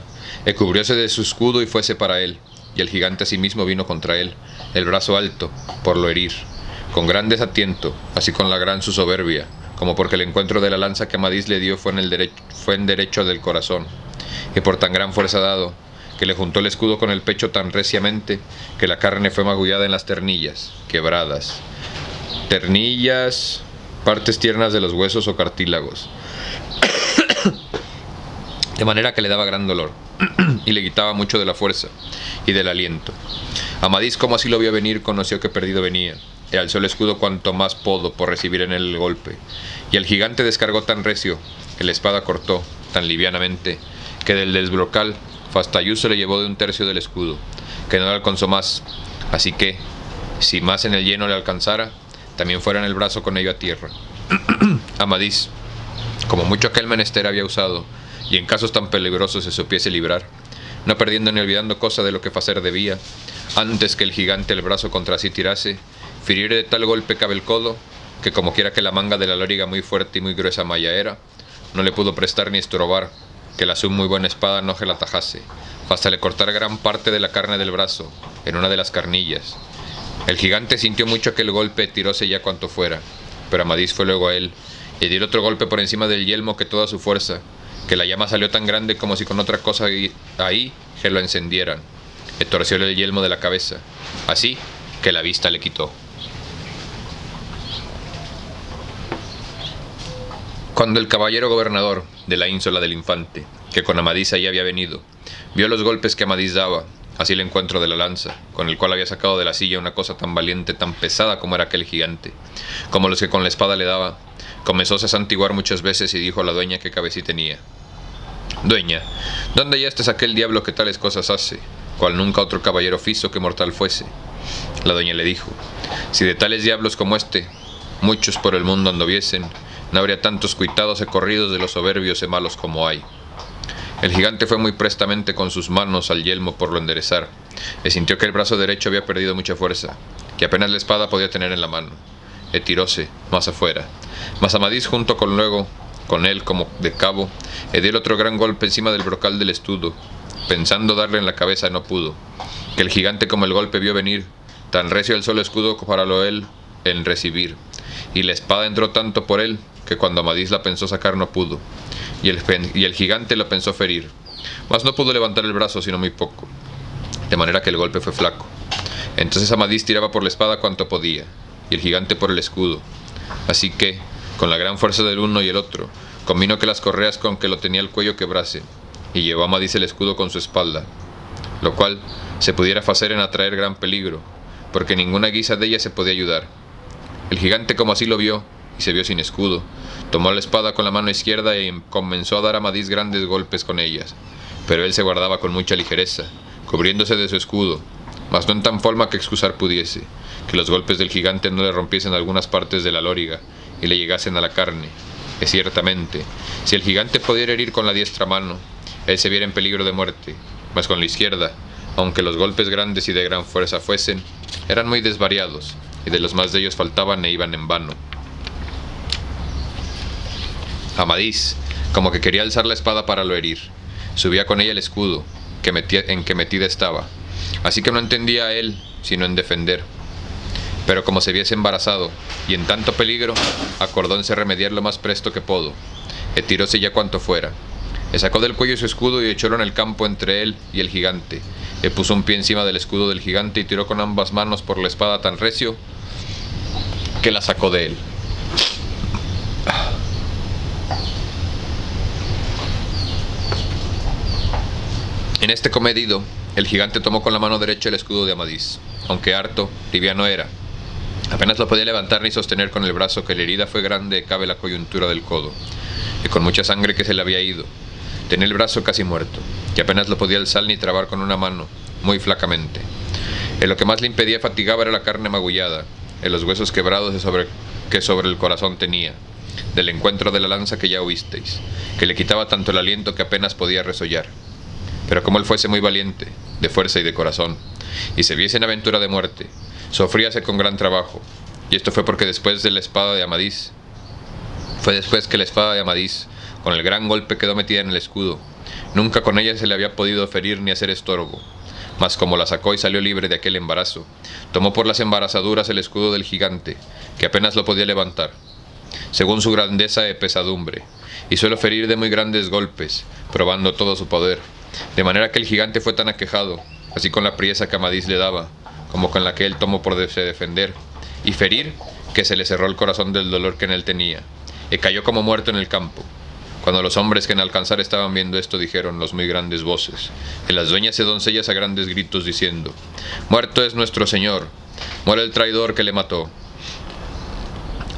cubrióse de su escudo y fuese para él, y el gigante asimismo vino contra él, el brazo alto, por lo herir, con gran desatiento, así con la gran su soberbia, como porque el encuentro de la lanza que Amadís le dio fue en derecho del corazón, y por tan gran fuerza dado, que le juntó el escudo con el pecho tan reciamente, que la carne fue magullada en las ternillas, quebradas. Ternillas, partes tiernas de los huesos o cartílagos, de manera que le daba gran dolor, y le quitaba mucho de la fuerza y del aliento. Amadís, como así lo vio venir, conoció que perdido venía, y alzó el escudo cuanto más pudo por recibir en él el golpe, y el gigante descargó tan recio, que la espada cortó tan livianamente, que del desbrocal Fastayú se le llevó de 1/3 del escudo, que no le alcanzó más, así que, si más en el lleno le alcanzara, también fuera en el brazo con ello a tierra. Amadís, como mucho aquel menester había usado, y en casos tan peligrosos se supiese librar, no perdiendo ni olvidando cosa de lo que facer debía, antes que el gigante el brazo contra sí tirase, firiere de tal golpe cabe el codo, que como quiera que la manga de la loriga muy fuerte y muy gruesa malla era, no le pudo prestar ni estorbar, que la su muy buena espada no se la tajase, hasta le cortar gran parte de la carne del brazo, en una de las carnillas. El gigante sintió mucho aquel golpe, tiróse ya cuanto fuera, pero Amadís fue luego a él, y dio otro golpe por encima del yelmo que toda su fuerza, que la llama salió tan grande como si con otra cosa ahí que lo encendieran, y torcióle el yelmo de la cabeza, así que la vista le quitó. Cuando el caballero gobernador de la ínsula del infante que con Amadís allí había venido, vio los golpes que Amadís daba, así el encuentro de la lanza, con el cual había sacado de la silla una cosa tan valiente, tan pesada como era aquel gigante, como los que con la espada le daba, comenzóse a santiguar muchas veces y dijo a la dueña que cabeza tenía: Dueña, ¿dónde hallaste aquel diablo que tales cosas hace, cual nunca otro caballero fizo que mortal fuese? La dueña le dijo: Si de tales diablos como este muchos por el mundo anduviesen, no habría tantos cuitados y corridos de los soberbios y malos como hay. El gigante fue muy prestamente con sus manos al yelmo por lo enderezar, y sintió que el brazo derecho había perdido mucha fuerza, que apenas la espada podía tener en la mano, y tiróse más afuera. Mas Amadís junto con luego con él como de cabo, y dio el otro gran golpe encima del brocal del escudo, pensando darle en la cabeza no pudo, que el gigante como el golpe vio venir, tan recio alzó el escudo para lo él en recibir, y la espada entró tanto por él, que cuando Amadís la pensó sacar no pudo, y el gigante lo pensó ferir, mas no pudo levantar el brazo sino muy poco, de manera que el golpe fue flaco. Entonces Amadís tiraba por la espada cuanto podía, y el gigante por el escudo, así que, con la gran fuerza del uno y el otro, combinó que las correas con que lo tenía el cuello quebrase, y llevó a Amadís el escudo con su espalda, lo cual se pudiera hacer en atraer gran peligro, porque ninguna guisa de ella se podía ayudar. El gigante como así lo vio, y se vio sin escudo, tomó la espada con la mano izquierda y comenzó a dar a Amadís grandes golpes con ellas, pero él se guardaba con mucha ligereza, cubriéndose de su escudo, mas no en tan forma que excusar pudiese, que los golpes del gigante no le rompiesen algunas partes de la loriga y le llegasen a la carne, que ciertamente, si el gigante pudiera herir con la diestra mano, él se viera en peligro de muerte, mas con la izquierda, aunque los golpes grandes y de gran fuerza fuesen, eran muy desvariados, y de los más de ellos faltaban e iban en vano. Amadís, como que quería alzar la espada para lo herir, subía con ella el escudo, en que metida estaba, así que no entendía a él, sino en defender. Pero como se viese embarazado, y en tanto peligro, acordónse remediar lo más presto que pudo, e tiróse ya cuanto fuera. Le sacó del cuello su escudo y echólo en el campo entre él y el gigante, e puso un pie encima del escudo del gigante y tiró con ambas manos por la espada tan recio que la sacó de él. En este comedido, el gigante tomó con la mano derecha el escudo de Amadís, aunque harto, liviano era. Apenas lo podía levantar ni sostener con el brazo, que la herida fue grande cabe la coyuntura del codo, y con mucha sangre que se le había ido. Tenía el brazo casi muerto, y apenas lo podía alzar ni trabar con una mano, muy flacamente. En lo que más le impedía fatigaba era la carne magullada, en los huesos quebrados que sobre el corazón tenía, del encuentro de la lanza que ya oísteis, que le quitaba tanto el aliento que apenas podía resollar. Pero como él fuese muy valiente, de fuerza y de corazón, y se viese en aventura de muerte, sofríase con gran trabajo, y esto fue porque después que la espada de Amadís, con el gran golpe quedó metida en el escudo, nunca con ella se le había podido ferir ni hacer estorbo, mas como la sacó y salió libre de aquel embarazo, tomó por las embarazaduras el escudo del gigante, que apenas lo podía levantar, según su grandeza y pesadumbre, y suelo ferir de muy grandes golpes, probando todo su poder, de manera que el gigante fue tan aquejado, así con la priesa que Amadís le daba, como con la que él tomó por defender, y ferir, que se le cerró el corazón del dolor que en él tenía, y cayó como muerto en el campo. Cuando los hombres que en alcanzar estaban viendo esto, dijeron los muy grandes voces, y las dueñas y doncellas a grandes gritos, diciendo: «Muerto es nuestro señor, muere el traidor que le mató».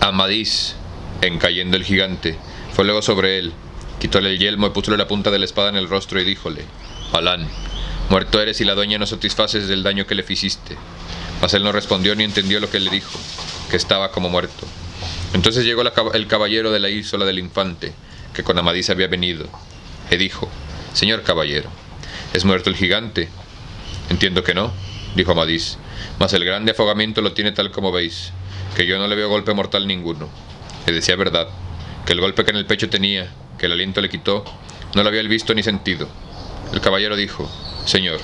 Amadís, en cayendo el gigante, fue luego sobre él, quitóle el yelmo y púsole la punta de la espada en el rostro y díjole: «Alán, muerto eres y la dueña no satisfaces del daño que le ficiste». Mas él no respondió ni entendió lo que le dijo, que estaba como muerto. Entonces llegó el caballero de la ísola del infante, que con Amadís había venido, y dijo: «Señor caballero, ¿es muerto el gigante?». «Entiendo que no», dijo Amadís, «mas el grande afogamiento lo tiene tal como veis, que yo no le veo golpe mortal ninguno». Y decía verdad, que el golpe que en el pecho tenía, que el aliento le quitó, no lo había él visto ni sentido. El caballero dijo: «Señor,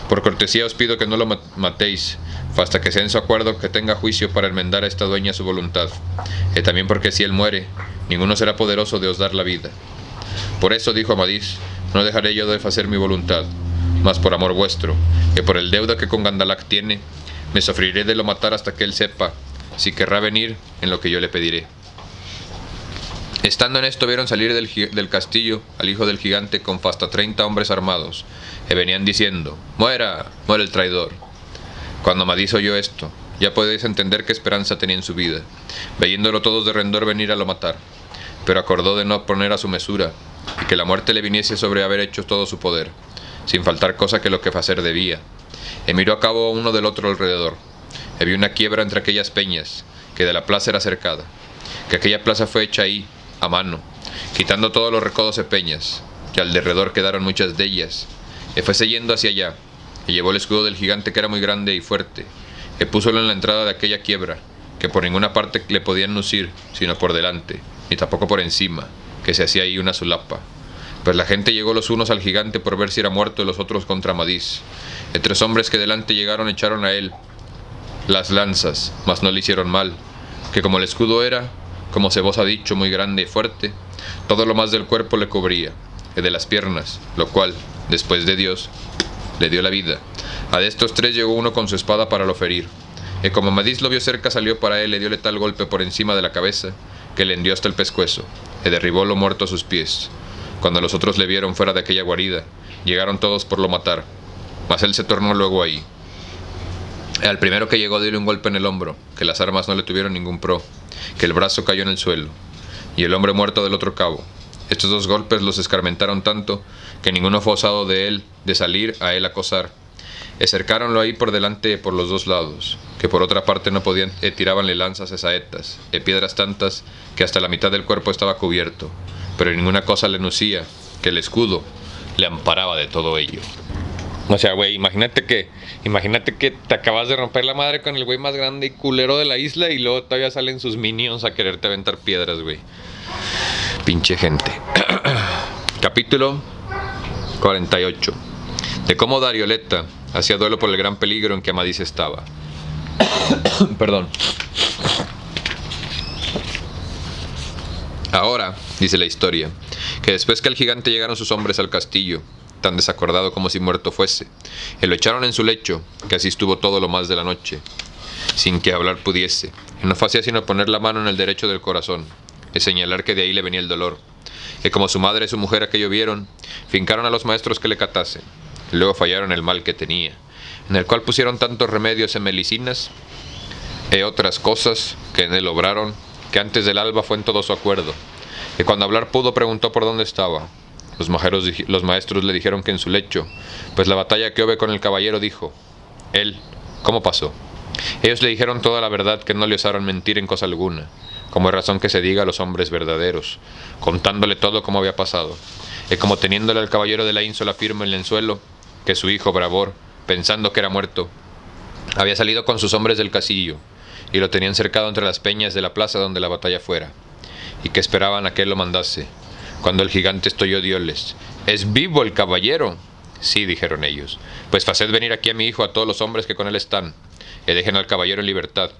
por cortesía os pido que no lo matéis, hasta que sea en su acuerdo que tenga juicio para enmendar a esta dueña su voluntad, y también porque si él muere, ninguno será poderoso de os dar la vida». «Por eso», dijo Amadís, «no dejaré yo de hacer mi voluntad, mas por amor vuestro, que por el deuda que con Gandalac tiene, me sufriré de lo matar hasta que él sepa si querrá venir en lo que yo le pediré». Estando en esto vieron salir del castillo al hijo del gigante con hasta 30 hombres armados, y venían diciendo: «¡Muera! ¡Muera el traidor!». Cuando Amadís oyó esto, ya podéis entender qué esperanza tenía en su vida, viéndolo todos de rendor venir a lo matar. Pero acordó de no poner a su mesura, y que la muerte le viniese sobre haber hecho todo su poder, sin faltar cosa que lo que hacer debía. Y miró a cabo uno del otro alrededor, y vio una quiebra entre aquellas peñas, que de la plaza era cercada, que aquella plaza fue hecha ahí, a mano, quitando todos los recodos de peñas, que alrededor quedaron muchas de ellas, y fuese yendo hacia allá, y llevó el escudo del gigante que era muy grande y fuerte, y púsolo en la entrada de aquella quiebra, que por ninguna parte le podían lucir, sino por delante, ni tampoco por encima, que se hacía ahí una solapa. Pues la gente llegó los unos al gigante por ver si era muerto y los otros contra Amadís. Y 3 hombres que delante llegaron echaron a él las lanzas, mas no le hicieron mal, que como el escudo era, como se vos ha dicho, muy grande y fuerte, todo lo más del cuerpo le cubría, y de las piernas, lo cual, después de Dios, le dio la vida. A de estos 3 llegó uno con su espada para lo ferir, y como Amadís lo vio cerca, salió para él, le diole tal golpe por encima de la cabeza, que le hendió hasta el pescuezo, y derribólo muerto a sus pies. Cuando los otros le vieron fuera de aquella guarida, llegaron todos por lo matar, mas él se tornó luego ahí. Al primero que llegó diole un golpe en el hombro, que las armas no le tuvieron ningún pro, que el brazo cayó en el suelo, y el hombre muerto del otro cabo. Estos 2 golpes los escarmentaron tanto, que ninguno fue osado de él, de salir a él a acosar. Y cercáronlo ahí por delante por los 2 lados, que por otra parte no podían, tirábanle lanzas y saetas, y piedras tantas, que hasta la mitad del cuerpo estaba cubierto, pero ninguna cosa le nucía, que el escudo le amparaba de todo ello. O sea, güey, imagínate que te acabas de romper la madre con el güey más grande y culero de la isla y luego todavía salen sus minions a quererte aventar piedras, güey. Pinche gente. Capítulo 48. De cómo Darioleta hacía duelo por el gran peligro en que Amadís estaba. Perdón. Ahora, dice la historia, que después que al gigante llegaron sus hombres al castillo, tan desacordado como si muerto fuese, y lo echaron en su lecho, que así estuvo todo lo más de la noche, sin que hablar pudiese, y no hacía sino poner la mano en el derecho del corazón, y señalar que de ahí le venía el dolor. Y como su madre y su mujer aquello vieron, fincaron a los maestros que le catasen, y luego fallaron el mal que tenía, en el cual pusieron tantos remedios en medicinas e otras cosas que en él obraron, que antes del alba fue en todo su acuerdo, y cuando hablar pudo preguntó por dónde estaba. Los maestros le dijeron que en su lecho, pues la batalla que hube con el caballero dijo, él, ¿cómo pasó? Ellos le dijeron toda la verdad, que no le osaron mentir en cosa alguna, como es razón que se diga a los hombres verdaderos, contándole todo como había pasado, y como teniéndole al caballero de la ínsola firme en el suelo, que su hijo Bravor, pensando que era muerto, había salido con sus hombres del castillo, y lo tenían cercado entre las peñas de la plaza donde la batalla fuera, y que esperaban a que él lo mandase. Cuando el gigante estoyó dioles, ¿es vivo el caballero? Sí, dijeron ellos, pues faced venir aquí a mi hijo a todos los hombres que con él están, y dejen al caballero en libertad.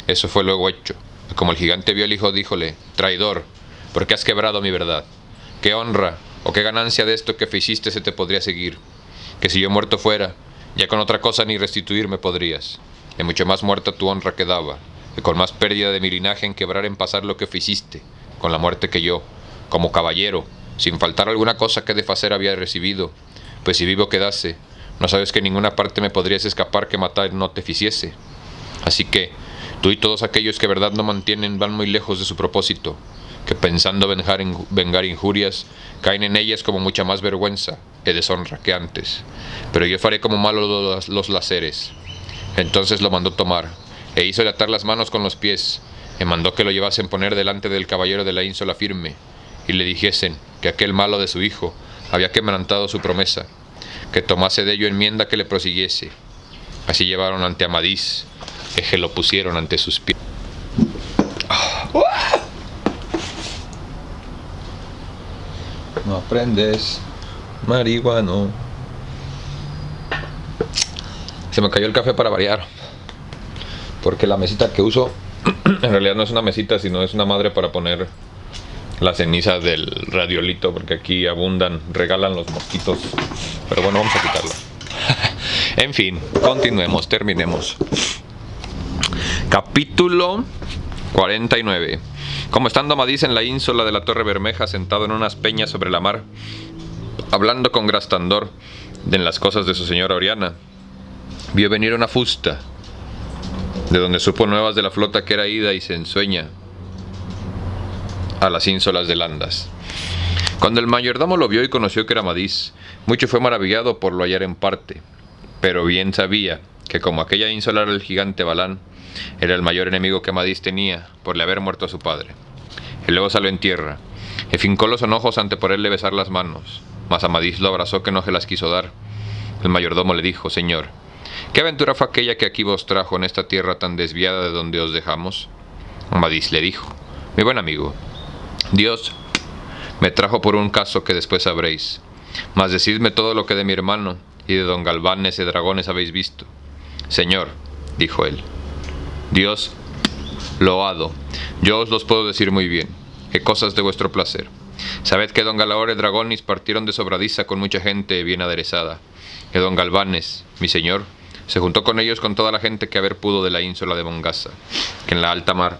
Eso fue luego hecho. Y como el gigante vio al hijo, díjole, traidor, ¿por qué has quebrado mi verdad? ¿Qué honra o qué ganancia de esto que hiciste se te podría seguir? Que si yo muerto fuera, ya con otra cosa ni restituirme podrías. Y mucho más muerta tu honra quedaba, y con más pérdida de mi linaje en quebrar en pasar lo que hiciste, con la muerte que yo, como caballero, sin faltar alguna cosa que de facer había recibido, pues si vivo quedase, no sabes que en ninguna parte me podrías escapar que matar no te ficiese. Así que, tú y todos aquellos que verdad no mantienen van muy lejos de su propósito, que pensando vengar injurias, caen en ellas como mucha más vergüenza y deshonra que antes. Pero yo faré como malos los laceres. Entonces lo mandó tomar, e hízole atar las manos con los pies, y mandó que lo llevasen poner delante del caballero de la ínsola firme, y le dijesen que aquel malo de su hijo había quebrantado su promesa, que tomase de ello enmienda que le prosiguiese. Así llevaron ante Amadís, que lo pusieron ante sus pies. No aprendes, marihuano. Se me cayó el café para variar, porque la mesita que uso en realidad no es una mesita, sino es una madre para poner la ceniza del radiolito, porque aquí abundan, regalan los mosquitos. Pero bueno, vamos a quitarlo. En fin, continuemos, terminemos. Capítulo 49. Como estando Amadís en la ínsula de la Torre Bermeja, sentado en unas peñas sobre la mar, hablando con Grastandor de las cosas de su señora Oriana, vio venir una fusta, de donde supo nuevas de la flota que era ida y se ensueña a las ínsulas de Landas. Cuando el mayordomo lo vio y conoció que era Amadís, mucho fue maravillado por lo hallar en parte, pero bien sabía que como aquella ínsula era el gigante Balán, era el mayor enemigo que Amadís tenía por le haber muerto a su padre. Y luego salió en tierra, y fincó los enojos ante por él le besar las manos, mas Amadís lo abrazó que no se las quiso dar. El mayordomo le dijo: Señor, ¿qué aventura fue aquella que aquí vos trajo en esta tierra tan desviada de donde os dejamos? Amadís le dijo: Mi buen amigo, Dios me trajo por un caso que después sabréis, mas decidme todo lo que de mi hermano y de don Galvanes y dragones habéis visto. Señor, dijo él, Dios loado, yo os los puedo decir muy bien, que cosas de vuestro placer. Sabed que don Galaor y Dragonis partieron de Sobradiza con mucha gente bien aderezada, que don Galvanes, mi señor, se juntó con ellos con toda la gente que haber pudo de la ínsula de Bongasa, que en la alta mar,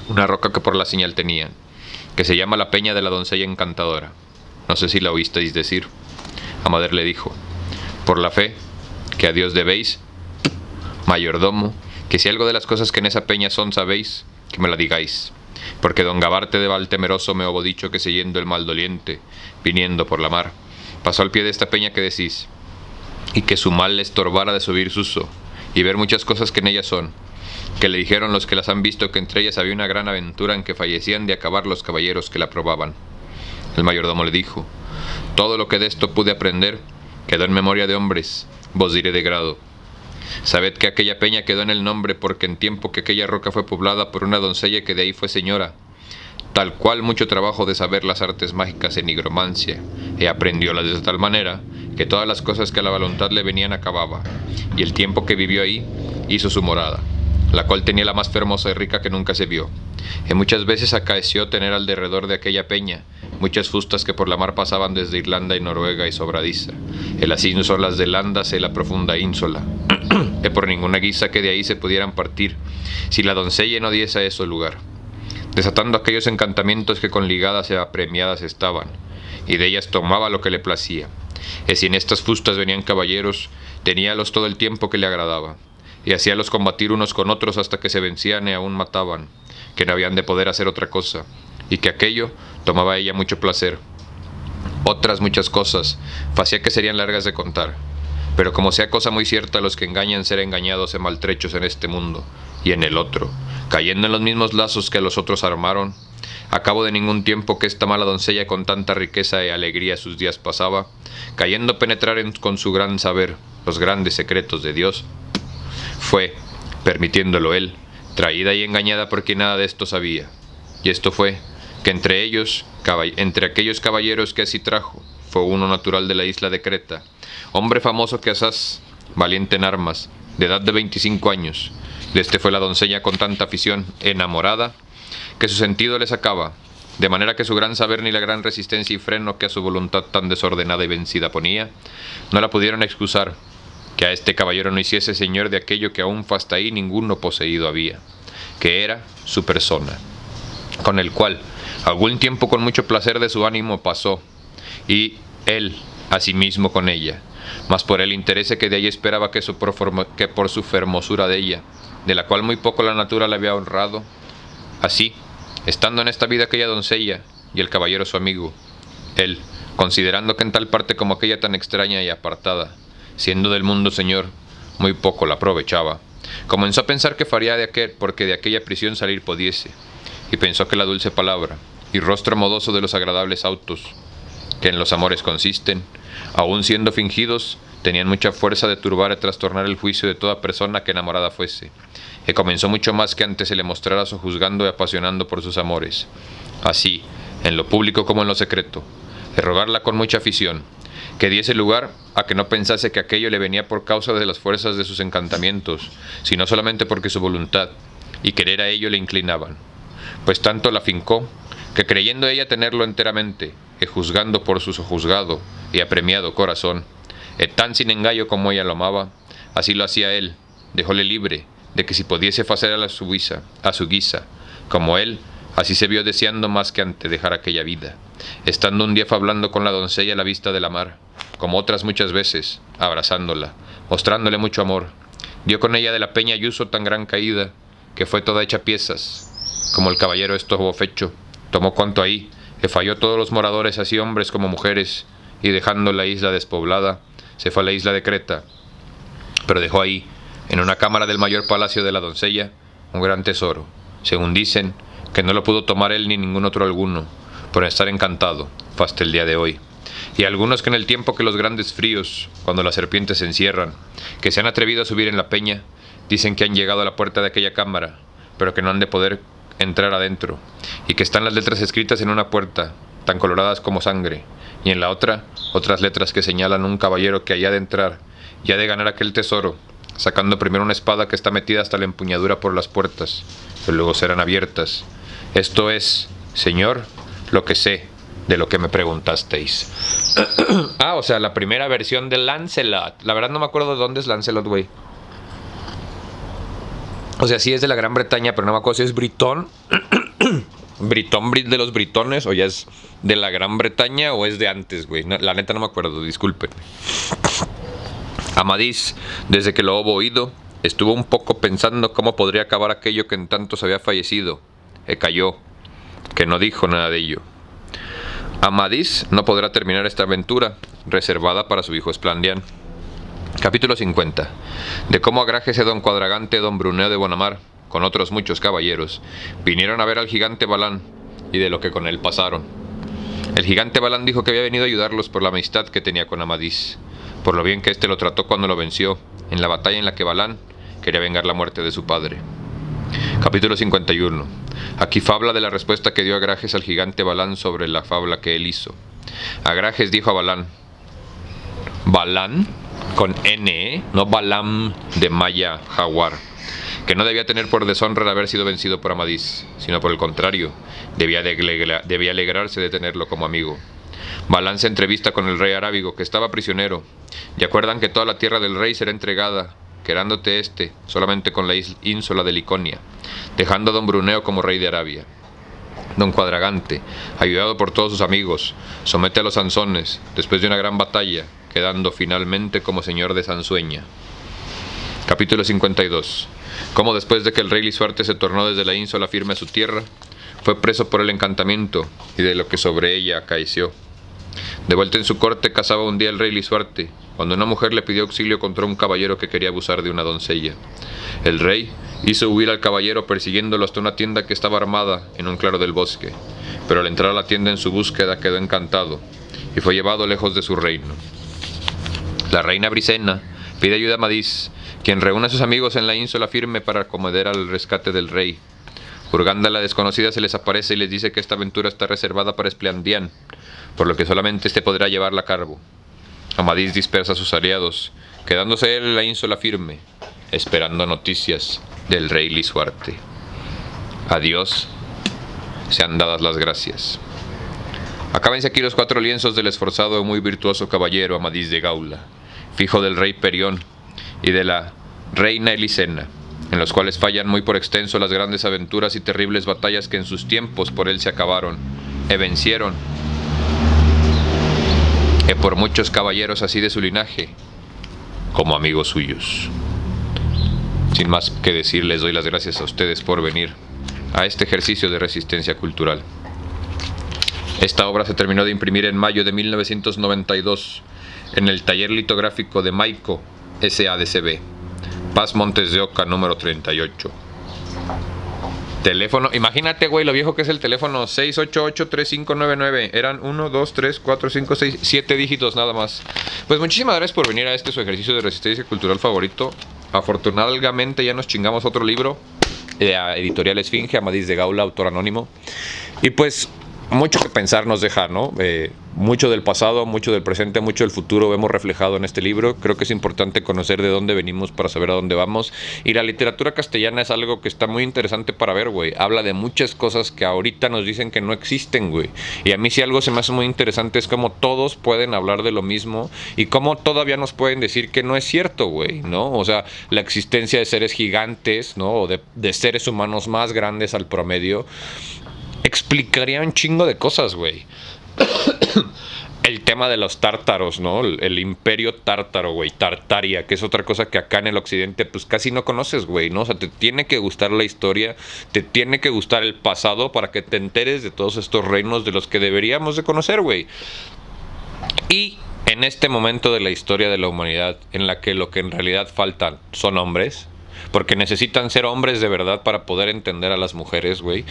una roca que por la señal tenían, que se llama la Peña de la Doncella Encantadora. No sé si la oísteis decir. Amadés le dijo: Por la fe que a Dios debéis, mayordomo, que si algo de las cosas que en esa peña son sabéis, que me la digáis, porque don Gabarte de Valtemeroso me hubo dicho que siguiendo el maldoliente, viniendo por la mar, pasó al pie de esta peña que decís, y que su mal le estorbara de subir suso, y ver muchas cosas que en ellas son, que le dijeron los que las han visto que entre ellas había una gran aventura en que fallecían de acabar los caballeros que la probaban. El mayordomo le dijo: Todo lo que de esto pude aprender quedó en memoria de hombres, vos diré de grado. Sabed que aquella peña quedó en el nombre porque en tiempo que aquella roca fue poblada por una doncella que de ahí fue señora, tal cual mucho trabajo de saber las artes mágicas en nigromancia, y aprendiólas de tal manera que todas las cosas que a la voluntad le venían acababa, y el tiempo que vivió ahí hizo su morada, la cual tenía la más hermosa y rica que nunca se vio. Y muchas veces acaeció tener al derredor de aquella peña muchas fustas que por la mar pasaban desde Irlanda y Noruega y Sobradiza, en las ínsulas de Landas y la profunda ínsula, que por ninguna guisa que de ahí se pudieran partir, si la doncella no diese a eso lugar, desatando aquellos encantamientos que con ligadas y apremiadas estaban, y de ellas tomaba lo que le placía. Y si en estas fustas venían caballeros, teníalos todo el tiempo que le agradaba, y hacíalos combatir unos con otros hasta que se vencían y aún mataban, que no habían de poder hacer otra cosa, y que aquello tomaba ella mucho placer. Otras muchas cosas facía que serían largas de contar, pero como sea cosa muy cierta, los que engañan ser engañados y maltrechos en este mundo y en el otro, cayendo en los mismos lazos que los otros armaron, a cabo de ningún tiempo que esta mala doncella con tanta riqueza y alegría sus días pasaba, cayendo penetrar con su gran saber los grandes secretos de Dios, fue, permitiéndolo él, traída y engañada por quien nada de esto sabía. Y esto fue, que entre aquellos caballeros que así trajo, fue uno natural de la isla de Creta, hombre famoso que asaz, valiente en armas, de edad de 25 años. De este fue la doncella con tanta afición, enamorada, que su sentido le sacaba, de manera que su gran saber ni la gran resistencia y freno que a su voluntad tan desordenada y vencida ponía, no la pudieron excusar, que a este caballero no hiciese señor de aquello que aún hasta ahí ninguno poseído había, que era su persona, con el cual algún tiempo con mucho placer de su ánimo pasó, y él asimismo con ella, mas por el interés que de ella esperaba que por su fermosura de ella, de la cual muy poco la natura le había honrado. Así, estando en esta vida aquella doncella y el caballero su amigo, él, considerando que en tal parte como aquella tan extraña y apartada, siendo del mundo señor, muy poco la aprovechaba, comenzó a pensar que faría porque de aquella prisión salir pudiese, y pensó que la dulce palabra y rostro modoso de los agradables autos que en los amores consisten, aun siendo fingidos, tenían mucha fuerza de turbar y trastornar el juicio de toda persona que enamorada fuese, y comenzó mucho más que antes se le mostrara sojuzgando y apasionando por sus amores, así, en lo público como en lo secreto, de rogarla con mucha afición, que diese lugar a que no pensase que aquello le venía por causa de las fuerzas de sus encantamientos, sino solamente porque su voluntad y querer a ello le inclinaban, pues tanto la fincó, que creyendo ella tenerlo enteramente, y juzgando por su sojuzgado y apremiado corazón, tan sin engaño como ella lo amaba, así lo hacía él, dejóle libre, de que si pudiese hacer a su guisa, como él Así se vio deseando más que antes dejar aquella vida, estando un día fablando con la doncella a la vista de la mar, como otras muchas veces, abrazándola, mostrándole mucho amor. Dio con ella de la peña Ayuso tan gran caída, que fue toda hecha piezas, como el caballero estuvo fecho, tomó cuanto ahí, que falló todos los moradores, así hombres como mujeres, y dejando la isla despoblada, se fue a la isla de Creta, pero dejó ahí, en una cámara del mayor palacio de la doncella, un gran tesoro, según dicen, que no lo pudo tomar él ni ningún otro alguno, por estar encantado, fue hasta el día de hoy. Y algunos que en el tiempo que los grandes fríos, cuando las serpientes se encierran, que se han atrevido a subir en la peña, dicen que han llegado a la puerta de aquella cámara, pero que no han de poder entrar adentro, y que están las letras escritas en una puerta, tan coloradas como sangre, y en la otra, otras letras que señalan un caballero que haya de entrar y ha de ganar aquel tesoro, sacando primero una espada que está metida hasta la empuñadura por las puertas, que luego serán abiertas. Esto es, señor, lo que sé de lo que me preguntasteis. O sea, la primera versión de Lancelot. La verdad no me acuerdo de dónde es Lancelot, güey. O sea, sí es de la Gran Bretaña, pero no me acuerdo si es britón. Britón de los britones, o ya es de la Gran Bretaña, o es de antes, güey. No, la neta no me acuerdo, disculpen. Amadís, desde que lo hubo oído, estuvo un poco pensando cómo podría acabar aquello que en tantos había fallecido. Calló, que no dijo nada de ello. Amadís no podrá terminar esta aventura, reservada para su hijo Esplandián. Capítulo 50. De cómo Agrajes, don Cuadragante, don Bruneo de Bonamar, con otros muchos caballeros, vinieron a ver al gigante Balán, y de lo que con él pasaron. El gigante Balán dijo que había venido a ayudarlos por la amistad que tenía con Amadís, por lo bien que éste lo trató cuando lo venció, en la batalla en la que Balán quería vengar la muerte de su padre. Capítulo 51. Aquí fabla de la respuesta que dio Agrajes al gigante Balán sobre la fabla que él hizo. Agrajes dijo a Balán, Balán, con N, no Balam de Maya Jaguar, que no debía tener por deshonra el haber sido vencido por Amadís, sino por el contrario, debía alegrarse de tenerlo como amigo. Balán se entrevista con el rey arábigo, que estaba prisionero, y acuerdan que toda la tierra del rey será entregada, quedándote solamente con la ínsula de Liconia, dejando a don Bruneo como rey de Arabia. Don Cuadragante, ayudado por todos sus amigos, somete a los sanzones, después de una gran batalla, quedando finalmente como señor de Sansueña. Capítulo 52. Cómo después de que el rey Lisuarte se tornó desde la ínsula firme a su tierra, fue preso por el encantamiento y de lo que sobre ella acaeció. De vuelta en su corte cazaba un día el rey Lisuarte, cuando una mujer le pidió auxilio contra un caballero que quería abusar de una doncella. El rey hizo huir al caballero persiguiéndolo hasta una tienda que estaba armada en un claro del bosque, pero al entrar a la tienda en su búsqueda quedó encantado y fue llevado lejos de su reino. La reina Brisena pide ayuda a Amadís, quien reúne a sus amigos en la ínsula firme para acomodar al rescate del rey. Urganda la desconocida se les aparece y les dice que esta aventura está reservada para Esplandián, por lo que solamente éste podrá llevarla a cabo. Amadís dispersa a sus aliados, quedándose él en la ínsula firme, esperando noticias del rey Lisuarte. A Dios sean dadas las gracias. Acábense aquí los 4 lienzos del esforzado y muy virtuoso caballero Amadís de Gaula, fijo del rey Perión y de la reina Elisena, en los cuales fallan muy por extenso las grandes aventuras y terribles batallas que en sus tiempos por él se acabaron, vencieron, por muchos caballeros así de su linaje, como amigos suyos. Sin más que decir, les doy las gracias a ustedes por venir a este ejercicio de resistencia cultural. Esta obra se terminó de imprimir en mayo de 1992 en el taller litográfico de Maico SADCB, Paz Montes de Oca, número 38. Teléfono, imagínate, güey, lo viejo que es el teléfono, 688-3599. Eran 1, 2, 3, 4, 5, 6, 7 dígitos nada más. Pues muchísimas gracias por venir a este su ejercicio de resistencia cultural favorito. Afortunadamente ya nos chingamos otro libro, Editorial Esfinge, Amadís de Gaula, autor anónimo. Y pues mucho que pensar nos deja, ¿no? Mucho del pasado, mucho del presente, mucho del futuro vemos reflejado en este libro. Creo que es importante conocer de dónde venimos para saber a dónde vamos. Y la literatura castellana es algo que está muy interesante para ver, güey. Habla de muchas cosas que ahorita nos dicen que no existen, güey. Y a mí sí algo se me hace muy interesante es cómo todos pueden hablar de lo mismo y cómo todavía nos pueden decir que no es cierto, güey, ¿no? O sea, la existencia de seres gigantes, ¿no? O de seres humanos más grandes al promedio. explicaría un chingo de cosas, güey. El tema de los tártaros, ¿no? El imperio tártaro, güey, Tartaria, que es otra cosa que acá en el occidente pues casi no conoces, güey, ¿no? O sea, te tiene que gustar la historia, te tiene que gustar el pasado para que te enteres de todos estos reinos de los que deberíamos de conocer, güey. Y en este momento de la historia de la humanidad, en la que lo que en realidad faltan son hombres, porque necesitan ser hombres de verdad para poder entender a las mujeres, güey,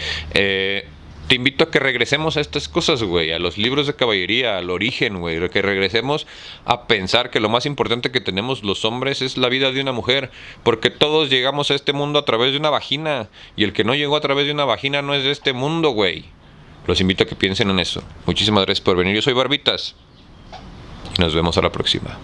te invito a que regresemos a estas cosas, güey, a los libros de caballería, al origen, güey, que regresemos a pensar que lo más importante que tenemos los hombres es la vida de una mujer, porque todos llegamos a este mundo a través de una vagina, y el que no llegó a través de una vagina no es de este mundo, güey. Los invito a que piensen en eso. Muchísimas gracias por venir. Yo soy Barbitas y nos vemos a la próxima.